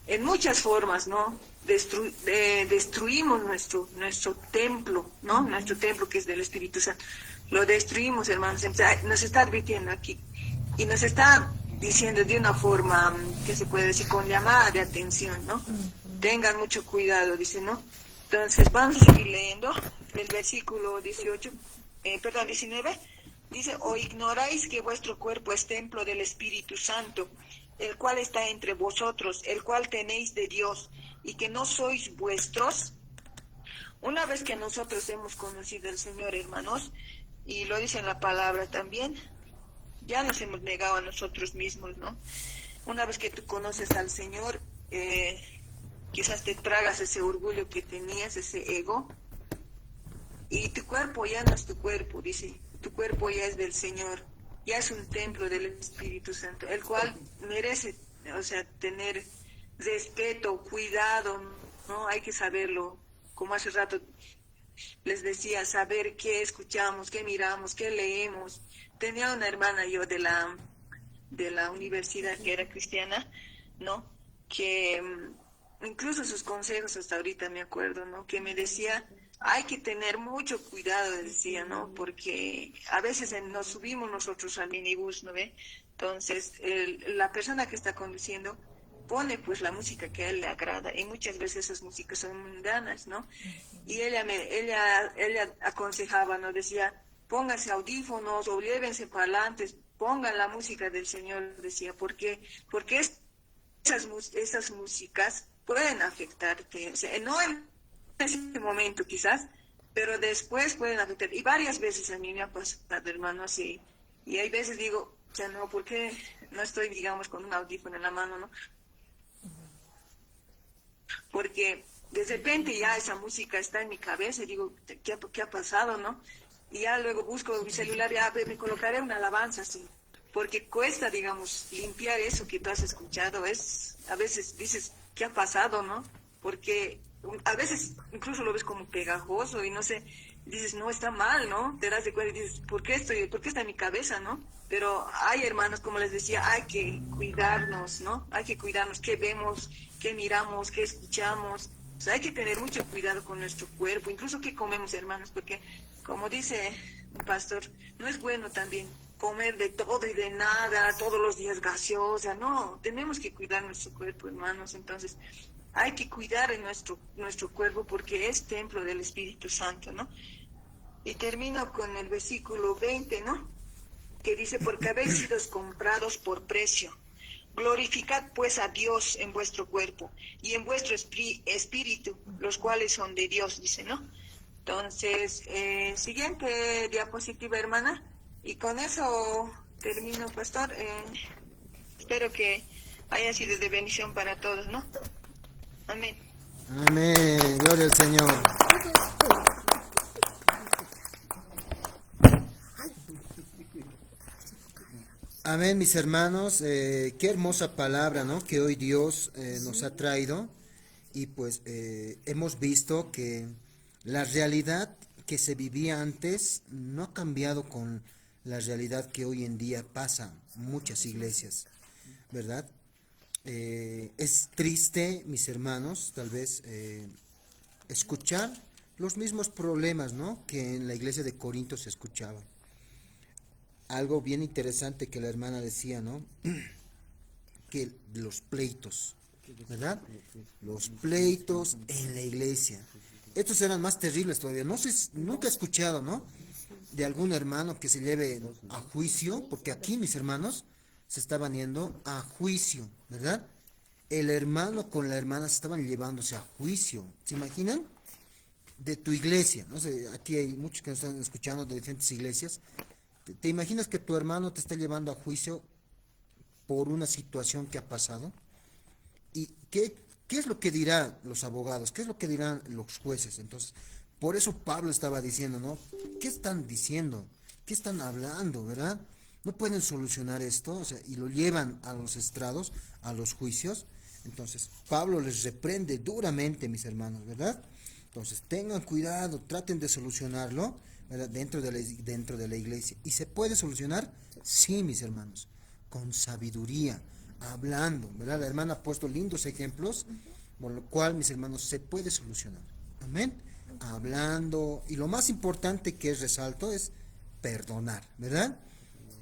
en muchas formas, ¿no? Destruimos nuestro templo, ¿no? Nuestro templo que es del Espíritu Santo. Lo destruimos, hermanos. Entonces, nos está advirtiendo aquí y nos está diciendo de una forma, que se puede decir, con llamada de atención, ¿no? Tengan mucho cuidado, dice, ¿no? Entonces, vamos a seguir leyendo el versículo 19. Dice, o ignoráis que vuestro cuerpo es templo del Espíritu Santo, el cual está entre vosotros, el cual tenéis de Dios, y que no sois vuestros. Una vez que nosotros hemos conocido al Señor, hermanos, y lo dice en la palabra también, ya nos hemos negado a nosotros mismos, ¿no? Una vez que tú conoces al Señor, quizás te tragas ese orgullo que tenías, ese ego, y tu cuerpo ya no es tu cuerpo, dice, tu cuerpo ya es del Señor, ya es un templo del Espíritu Santo, el cual merece, o sea, tener respeto, cuidado, ¿no? Hay que saberlo, como hace rato les decía, saber qué escuchamos, qué miramos, qué leemos. Tenía una hermana yo de la universidad que era cristiana, ¿no? Que incluso sus consejos hasta ahorita me acuerdo, ¿no? Que me decía, hay que tener mucho cuidado, decía, ¿no? Porque a veces nos subimos nosotros al minibús, ¿no ve? Entonces, la persona que está conduciendo pone pues la música que a él le agrada y muchas veces esas músicas son mundanas, ¿no? Y ella aconsejaba, ¿no? Decía, pónganse audífonos o llévense parlantes, pongan la música del Señor, decía, porque esas músicas pueden afectarte, o sea, no en ese momento quizás, pero después pueden afectar. Y varias veces a mí me ha pasado, hermano, así. Y hay veces digo, o sea, no, ¿por qué no estoy, digamos, con un audífono en la mano, no? Porque de repente ya esa música está en mi cabeza y digo, ¿qué ha pasado, no? Y ya luego busco mi celular y me colocaré una alabanza, sí. Porque cuesta, digamos, limpiar eso que tú has escuchado. A veces dices, ¿qué ha pasado, no? Porque a veces incluso lo ves como pegajoso y no sé, dices, no, está mal, ¿no? Te das de cuenta y dices, ¿por qué está en mi cabeza, no? Pero hay hermanos, como les decía, hay que cuidarnos, ¿no? Hay que cuidarnos, qué vemos, qué miramos, qué escuchamos. O sea, hay que tener mucho cuidado con nuestro cuerpo, incluso qué comemos, hermanos, porque como dice un pastor, no es bueno también comer de todo y de nada, todos los días gaseosa, no, tenemos que cuidar nuestro cuerpo, hermanos, entonces hay que cuidar en nuestro cuerpo porque es templo del Espíritu Santo, ¿no? Y termino con el versículo 20, ¿no? Que dice, porque habéis sido comprados por precio. Glorificad pues a Dios en vuestro cuerpo y en vuestro espíritu, los cuales son de Dios, dice, ¿no? Entonces, siguiente diapositiva, hermana. Y con eso termino, pastor. Espero que haya sido de bendición para todos, ¿no? Amén. Amén, gloria al Señor. Amén, mis hermanos. Qué hermosa palabra, ¿no? Que hoy Dios nos ha traído. Y pues hemos visto que la realidad que se vivía antes no ha cambiado con la realidad que hoy en día pasa en muchas iglesias, ¿verdad? Es triste, mis hermanos, tal vez escuchar los mismos problemas, ¿no? Que en la iglesia de Corinto se escuchaban. Algo bien interesante que la hermana decía, ¿no? Que los pleitos, ¿verdad? Los pleitos en la iglesia. Estos eran más terribles todavía. No sé, nunca he escuchado, ¿no? De algún hermano que se lleve a juicio, porque aquí, mis hermanos, se estaban yendo a juicio, ¿verdad? El hermano con la hermana se estaban llevándose a juicio. ¿Se imaginan? De tu iglesia. No sé, aquí hay muchos que nos están escuchando de diferentes iglesias. ¿Te imaginas que tu hermano te está llevando a juicio por una situación que ha pasado? ¿Y qué es lo que dirán los abogados? ¿Qué es lo que dirán los jueces? Entonces, por eso Pablo estaba diciendo, ¿no? ¿Qué están diciendo? ¿Qué están hablando, verdad? No pueden solucionar esto, o sea, y lo llevan a los estrados, a los juicios. Entonces, Pablo les reprende duramente, mis hermanos, ¿verdad? Entonces, tengan cuidado, traten de solucionarlo, ¿verdad? Dentro de la iglesia. ¿Y se puede solucionar? Sí, mis hermanos, con sabiduría, hablando, ¿verdad? La hermana ha puesto lindos ejemplos, por lo cual, mis hermanos, se puede solucionar. Amén. Hablando, y lo más importante que resalto es perdonar, ¿verdad?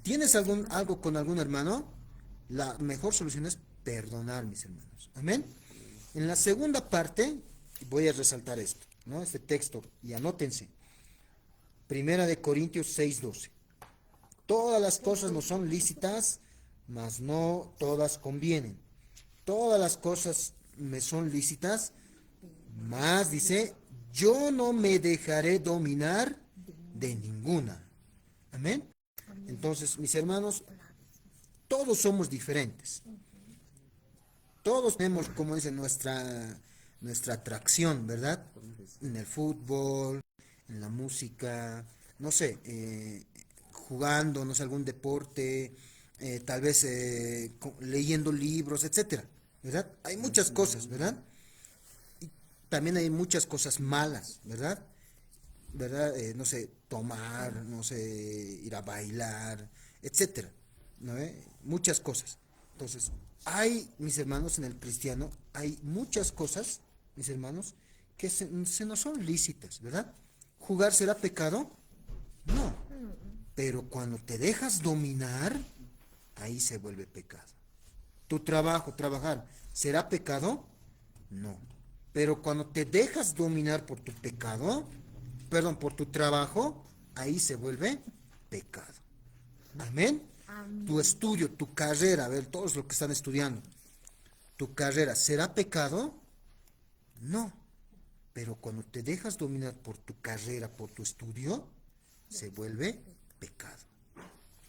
¿Tienes algo con algún hermano? La mejor solución es perdonar, mis hermanos. Amén. En la segunda parte voy a resaltar esto, ¿no? Este texto, y anótense. Primera de Corintios 6:12. Todas las cosas no son lícitas, mas no todas convienen. Todas las cosas me son lícitas, mas dice, yo no me dejaré dominar de ninguna. Amén. Entonces, mis hermanos, todos somos diferentes. Todos tenemos, como dice, nuestra atracción, ¿verdad? En el fútbol, en la música, no sé, jugando, no sé, algún deporte, tal vez leyendo libros, etcétera, ¿verdad? Hay muchas cosas, ¿verdad? Y también hay muchas cosas malas, ¿verdad? ¿Verdad? No sé, tomar, no sé, ir a bailar, etcétera, ¿no? Muchas cosas. Entonces, mis hermanos, en el cristiano, hay muchas cosas, mis hermanos, que se nos son lícitas, ¿verdad? ¿Jugar será pecado? No. Pero cuando te dejas dominar, ahí se vuelve pecado. Tu trabajar, ¿será pecado? No. Pero cuando te dejas dominar por tu pecado, perdón, por tu trabajo, ahí se vuelve pecado. Amén. Tu estudio, tu carrera, a ver, todos los que están estudiando, tu carrera, ¿será pecado? No. Pero cuando te dejas dominar por tu carrera, por tu estudio, se vuelve pecado.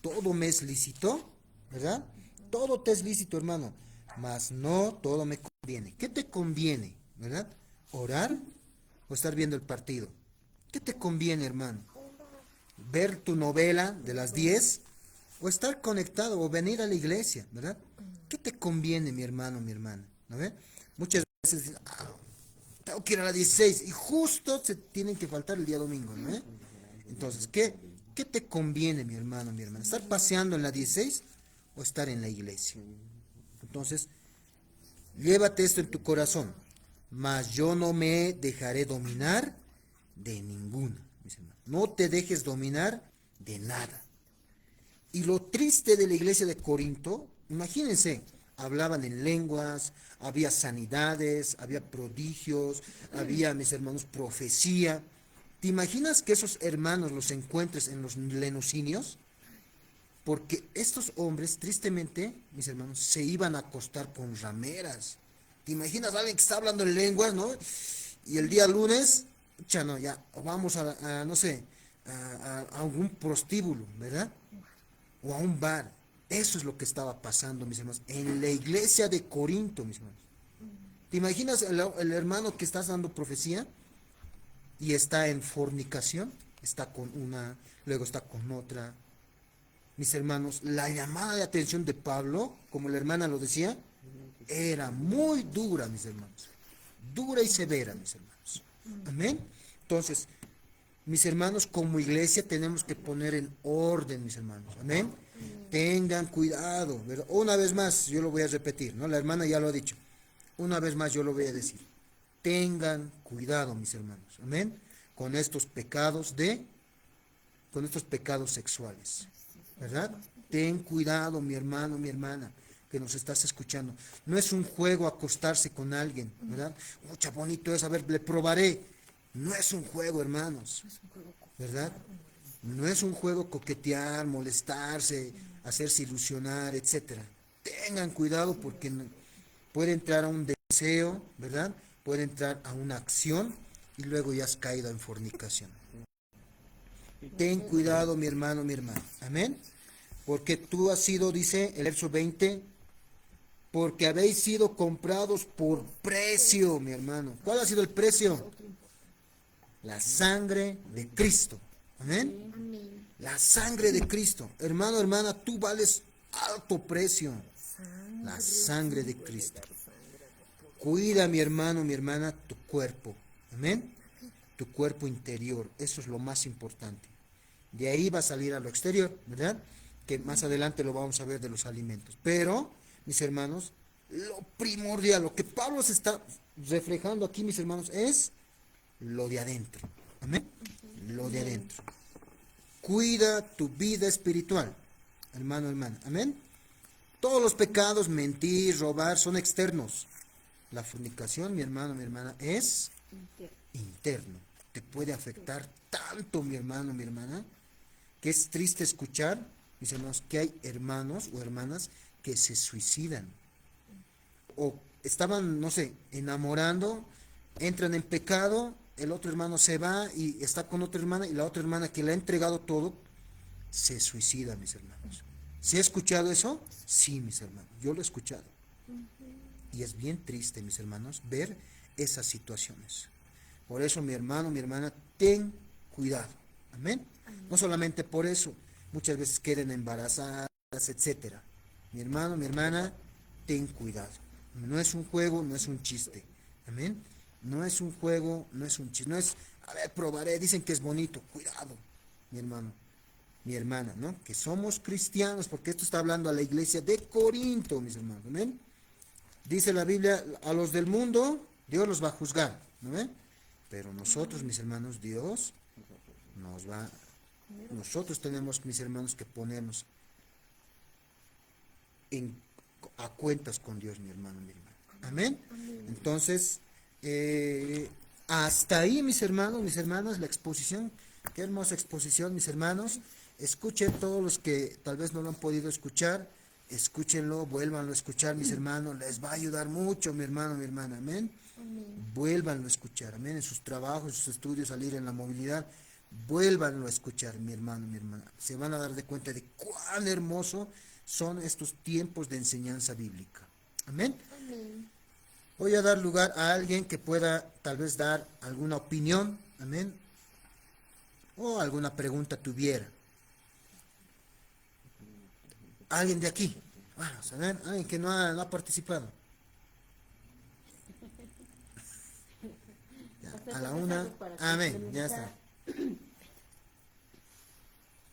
Todo me es lícito, ¿verdad? Todo te es lícito, hermano, mas no todo me conviene. ¿Qué te conviene, verdad? ¿Orar o estar viendo el partido? ¿Qué te conviene, hermano? ¿Ver tu novela de las 10 o estar conectado o venir a la iglesia, verdad? ¿Qué te conviene, mi hermano, mi hermana? ¿No ve? Muchas veces dicen, tengo que ir a las 16 y justo se tienen que faltar el día domingo, ¿no? Entonces, ¿qué te conviene, mi hermano, mi hermana? ¿Estar paseando en la 16 o estar en la iglesia? Entonces, llévate esto en tu corazón. Mas yo no me dejaré dominar de ninguna, mis hermanos. No te dejes dominar de nada. Y lo triste de la iglesia de Corinto, imagínense, hablaban en lenguas, había sanidades, había prodigios, había, mis hermanos, profecía. ¿Te imaginas que esos hermanos los encuentres en los lenocinios? Porque estos hombres, tristemente, mis hermanos, se iban a acostar con rameras. ¿Te imaginas a alguien que está hablando en lenguas, no? Y el día lunes, ya no, ya, vamos no sé, a algún prostíbulo, ¿verdad? O a un bar. Eso es lo que estaba pasando, mis hermanos, en la iglesia de Corinto, mis hermanos. ¿Te imaginas el hermano que está dando profecía y está en fornicación? Está con una, luego está con otra. Mis hermanos, la llamada de atención de Pablo, como la hermana lo decía, era muy dura, mis hermanos. Dura y severa, mis hermanos. Amén. Entonces, mis hermanos, como iglesia tenemos que poner en orden, mis hermanos. Amén. Tengan cuidado, ¿verdad? Una vez más, yo lo voy a repetir, ¿no? La hermana ya lo ha dicho. Una vez más, yo lo voy a decir. Tengan cuidado, mis hermanos. Amén. Con estos pecados sexuales, ¿verdad? Ten cuidado, mi hermano, mi hermana, que nos estás escuchando. No es un juego acostarse con alguien, ¿verdad? Mucha bonito es, a ver, le probaré. No es un juego, hermanos, ¿verdad? No es un juego coquetear, molestarse, hacerse ilusionar, etcétera. Tengan cuidado porque puede entrar a un deseo, ¿verdad? Puede entrar a una acción y luego ya has caído en fornicación. Ten cuidado, mi hermano, mi hermana. Amén. Porque tú has sido, dice el verso 20, porque habéis sido comprados por precio, mi hermano. ¿Cuál ha sido el precio? La sangre de Cristo. Amén. La sangre de Cristo. Hermano, hermana, tú vales alto precio. La sangre de Cristo. Cuida, mi hermano, mi hermana, tu cuerpo. Amén. Tu cuerpo interior. Eso es lo más importante. De ahí va a salir a lo exterior, ¿verdad? Que más adelante lo vamos a ver de los alimentos. Pero mis hermanos, lo primordial, lo que Pablo se está reflejando aquí, mis hermanos, es lo de adentro. Amén. Lo de adentro. Cuida tu vida espiritual, hermano, hermana. Amén. Todos los pecados, mentir, robar, son externos. La fornicación, mi hermano, mi hermana, es interno. Te puede afectar tanto, mi hermano, mi hermana, que es triste escuchar, mis hermanos, que hay hermanos o hermanas que se suicidan. O estaban, no sé, enamorando, entran en pecado, el otro hermano se va y está con otra hermana y la otra hermana que le ha entregado todo, se suicida, mis hermanos. ¿Se ha escuchado eso? Sí, mis hermanos, yo lo he escuchado. Y es bien triste, mis hermanos, ver esas situaciones. Por eso, mi hermano, mi hermana, ten cuidado. Amén. No solamente por eso, muchas veces queden embarazadas, etcétera. Mi hermano, mi hermana, ten cuidado. No es un juego, no es un chiste. Amén. No es un juego, no es un chiste. No es, a ver, probaré, dicen que es bonito. Cuidado, mi hermano, mi hermana, ¿no? Que somos cristianos, porque esto está hablando a la iglesia de Corinto, mis hermanos. Amén. Dice la Biblia, a los del mundo, Dios los va a juzgar, ¿no ven? Pero nosotros, mis hermanos, Dios nos va, nosotros tenemos, mis hermanos, que ponernos a cuentas con Dios, mi hermano, mi hermana. Amén. Entonces, hasta ahí, mis hermanos, mis hermanas, la exposición. Qué hermosa exposición, mis hermanos. Escuchen todos los que tal vez no lo han podido escuchar. Escúchenlo, vuélvanlo a escuchar, mis hermanos. Les va a ayudar mucho, mi hermano, mi hermana. Amén. Vuélvanlo a escuchar. Amén. En sus trabajos, en sus estudios, salir en la movilidad. Vuélvanlo a escuchar, mi hermano, mi hermana. Se van a dar de cuenta de cuán hermoso son estos tiempos de enseñanza bíblica. Amén. Voy a dar lugar a alguien que pueda tal vez dar alguna opinión. Amén. O alguna pregunta tuviera. Alguien de aquí. Vamos a ver, alguien que no ha participado. Ya, a la una. Amén. Ya está.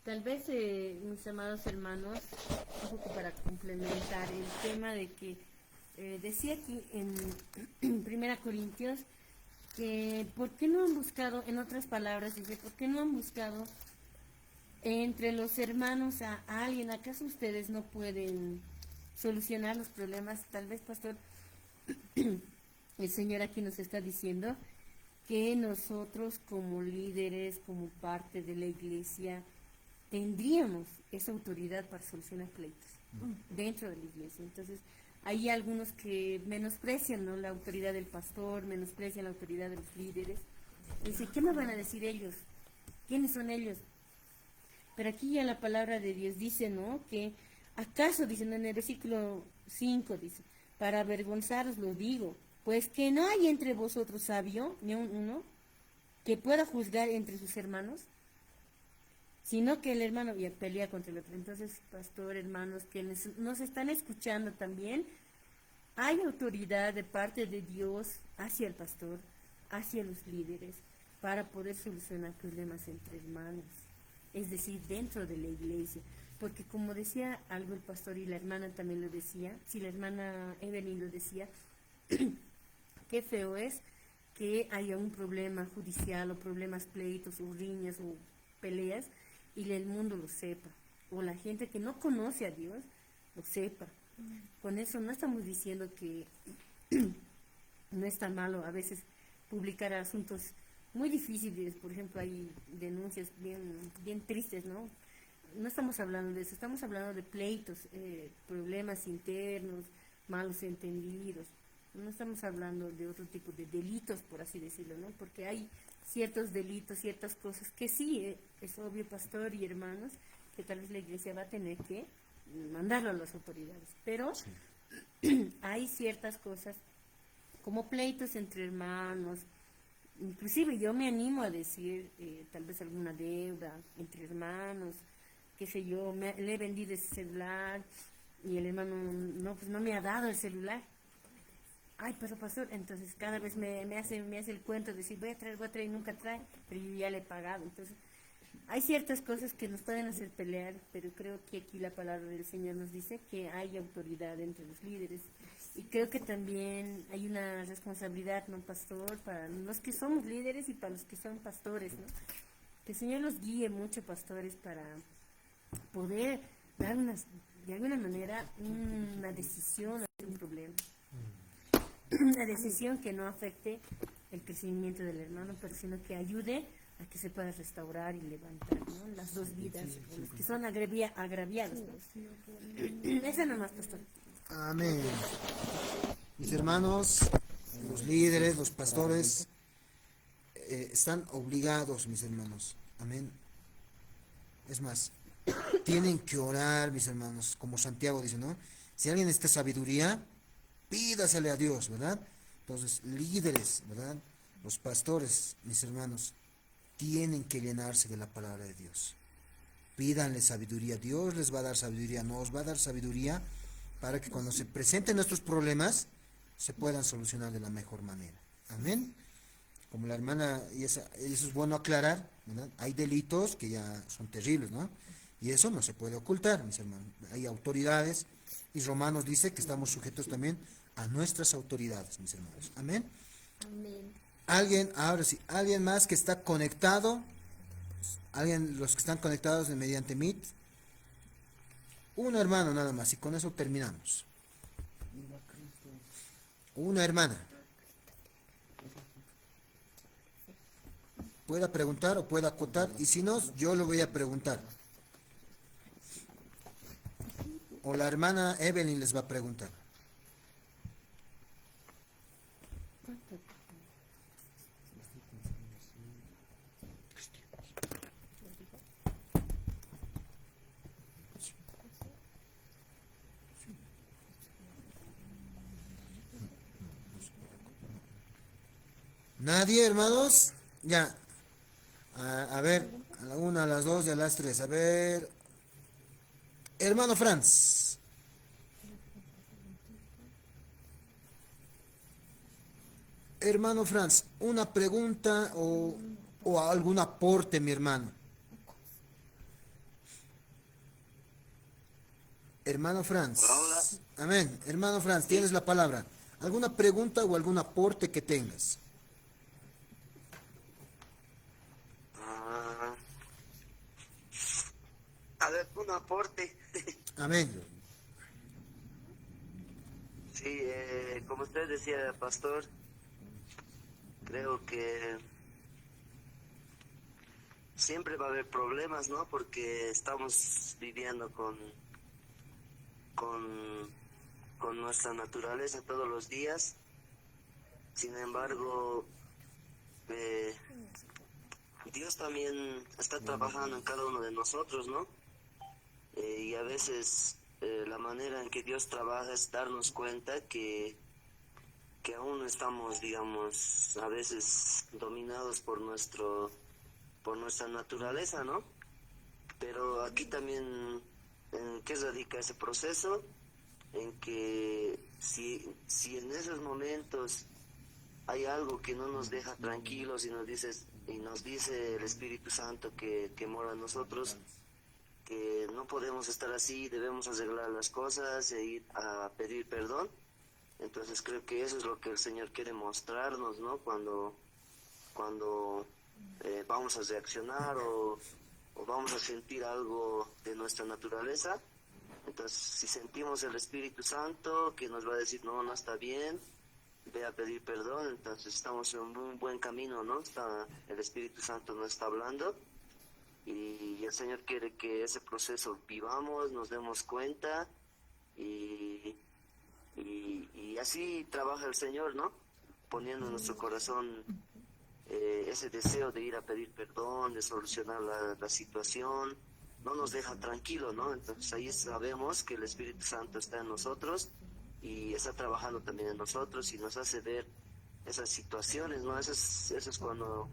Tal vez, mis amados hermanos, un poco para complementar el tema de que decía aquí en Primera Corintios que ¿por qué no han buscado, en otras palabras, dice, ¿por qué no han buscado entre los hermanos a alguien? ¿Acaso ustedes no pueden solucionar los problemas? Tal vez, pastor, el Señor aquí nos está diciendo que nosotros como líderes, como parte de la iglesia, tendríamos esa autoridad para solucionar pleitos dentro de la iglesia. Entonces, hay algunos que menosprecian, ¿no?, la autoridad del pastor, menosprecian la autoridad de los líderes. Dice, ¿qué me van a decir ellos? ¿Quiénes son ellos? Pero aquí ya la palabra de Dios dice, ¿no?, que acaso, dicen en el versículo 5, dice, para avergonzaros lo digo, pues que no hay entre vosotros sabio, ni uno, que pueda juzgar entre sus hermanos, sino que el hermano ya pelea contra el otro. Entonces, pastor, hermanos, que nos están escuchando también, hay autoridad de parte de Dios hacia el pastor, hacia los líderes, para poder solucionar problemas entre hermanos, es decir, dentro de la iglesia. Porque como decía algo el pastor y la hermana también lo decía, si la hermana Evelyn lo decía, qué feo es que haya un problema judicial o problemas pleitos o riñas o peleas y el mundo lo sepa, o la gente que no conoce a Dios lo sepa. Con eso no estamos diciendo que no es tan malo a veces publicar asuntos muy difíciles. Por ejemplo, hay denuncias bien tristes, ¿no? No estamos hablando de eso, estamos hablando de pleitos, problemas internos, malos entendidos. No estamos hablando de otro tipo de delitos, por así decirlo, ¿no? Porque hay ciertos delitos, ciertas cosas que sí, es obvio, pastor y hermanos, que tal vez la iglesia va a tener que mandarlo a las autoridades. Pero sí, hay ciertas cosas como pleitos entre hermanos. Inclusive yo me animo a decir tal vez alguna deuda entre hermanos, qué sé yo, le he vendido ese celular y el hermano no, pues no me ha dado el celular. Ay, pero pastor, entonces cada vez me hace el cuento de decir voy a traer y nunca trae, pero yo ya le he pagado. Entonces, hay ciertas cosas que nos pueden hacer pelear, pero creo que aquí la palabra del Señor nos dice que hay autoridad entre los líderes. Y creo que también hay una responsabilidad, ¿no, pastor? Para los que somos líderes y para los que son pastores, ¿no? Que el Señor nos guíe mucho, pastores, para poder dar de alguna manera una decisión a un problema. Una decisión que no afecte el crecimiento del hermano, pero sino que ayude a que se pueda restaurar y levantar, ¿no? Las dos vidas, los que son agraviados, ¿no? Esa nomás, pastor. Amén. Mis hermanos, los líderes, los pastores, están obligados, mis hermanos. Amén. Es más, tienen que orar, mis hermanos, como Santiago dice, ¿no? Si alguien necesita sabiduría, pídasele a Dios, ¿verdad? Entonces, líderes, ¿verdad? Los pastores, mis hermanos, tienen que llenarse de la palabra de Dios. Pídanle sabiduría. Dios les va a dar sabiduría, nos va a dar sabiduría para que cuando se presenten nuestros problemas se puedan solucionar de la mejor manera. Amén. Como la hermana, y eso es bueno aclarar, ¿verdad? Hay delitos que ya son terribles, ¿no? Y eso no se puede ocultar, mis hermanos. Hay autoridades, y Romanos dice que estamos sujetos también a nuestras autoridades, mis hermanos. Amén. Amén. Alguien, ahora sí, alguien más que está conectado, los que están conectados mediante Meet, una hermana nada más, y con eso terminamos. Una hermana. Pueda preguntar o pueda acotar, y si no, yo lo voy a preguntar. O la hermana Evelyn les va a preguntar. ¿Nadie, hermanos? Ya. A ver, a la una, a las dos y a las tres. A ver. Hermano Franz. Hermano Franz, una pregunta o algún aporte, mi hermano. Hermano Franz. Hola. Amén. Hermano Franz, tienes la palabra. ¿Alguna pregunta o algún aporte que tengas? A ver, un aporte. Amén. Sí, como usted decía, pastor, creo que siempre va a haber problemas, ¿no? Porque estamos viviendo con nuestra naturaleza todos los días. Sin embargo, Dios también está trabajando en cada uno de nosotros, ¿no? Y a veces la manera en que Dios trabaja es darnos cuenta que aún estamos, digamos, a veces dominados por nuestra naturaleza, ¿no? Pero aquí también, ¿en qué radica ese proceso? En que si en esos momentos hay algo que no nos deja tranquilos y nos dice el Espíritu Santo que mora en nosotros, que no podemos estar así, debemos arreglar las cosas e ir a pedir perdón. Entonces creo que eso es lo que el Señor quiere mostrarnos, ¿no? Cuando vamos a reaccionar o vamos a sentir algo de nuestra naturaleza. Entonces, si sentimos el Espíritu Santo que nos va a decir, no está bien, ve a pedir perdón, entonces estamos en un buen camino, ¿no? El Espíritu Santo nos está hablando y el Señor quiere que ese proceso vivamos, nos demos cuenta y así trabaja el Señor, ¿no? Poniendo en nuestro corazón ese deseo de ir a pedir perdón, de solucionar la situación, no nos deja tranquilo, ¿no? Entonces ahí sabemos que el Espíritu Santo está en nosotros y está trabajando también en nosotros y nos hace ver esas situaciones, ¿no? Eso es cuando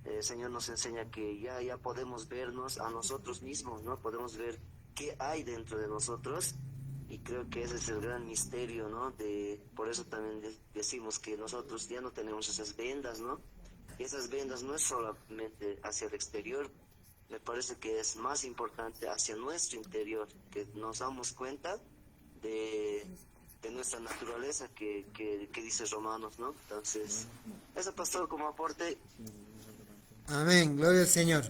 el Señor nos enseña que ya podemos vernos a nosotros mismos, ¿no? Podemos ver qué hay dentro de nosotros y creo que ese es el gran misterio, ¿no? Por eso también decimos que nosotros ya no tenemos esas vendas, ¿no? Y esas vendas no es solamente hacia el exterior, me parece que es más importante hacia nuestro interior, que nos damos cuenta de nuestra naturaleza que dice Romanos, ¿no? Entonces, eso pastor como aporte. Amén, gloria al Señor.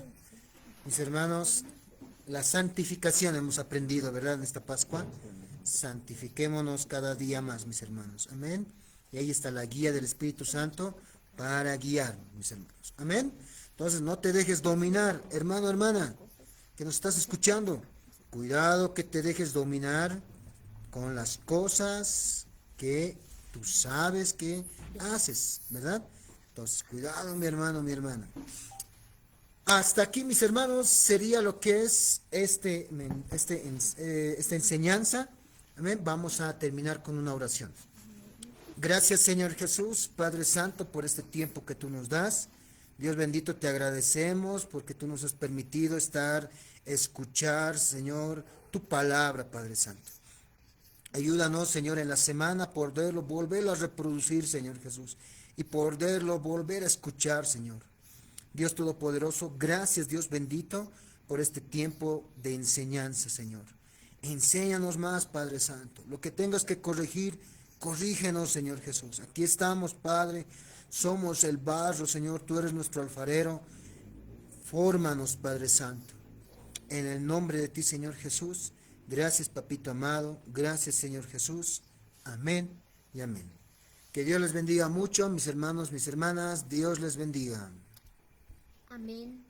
Mis hermanos, la santificación hemos aprendido, ¿verdad? En esta Pascua. Santifiquémonos cada día más, mis hermanos. Amén. Y ahí está la guía del Espíritu Santo para guiar, mis hermanos. Amén. Entonces, no te dejes dominar, hermano, hermana, que nos estás escuchando. Cuidado que te dejes dominar con las cosas que tú sabes que haces, ¿verdad? Entonces, cuidado, mi hermano, mi hermana. Hasta aquí, mis hermanos, sería lo que es esta enseñanza. Amén. Vamos a terminar con una oración. Gracias, Señor Jesús, Padre Santo, por este tiempo que tú nos das. Dios bendito, te agradecemos porque tú nos has permitido escuchar, Señor, tu palabra, Padre Santo. Ayúdanos, Señor, en la semana poderlo volverlo a reproducir, Señor Jesús, y poderlo volver a escuchar, Señor. Dios Todopoderoso, gracias, Dios bendito, por este tiempo de enseñanza, Señor. Enséñanos más, Padre Santo. Lo que tengas que corregir, corrígenos, Señor Jesús. Aquí estamos, Padre. Somos el barro, Señor. Tú eres nuestro alfarero. Fórmanos, Padre Santo. En el nombre de ti, Señor Jesús. Gracias, Papito amado. Gracias, Señor Jesús. Amén y amén. Que Dios les bendiga mucho, mis hermanos, mis hermanas. Dios les bendiga. Amén.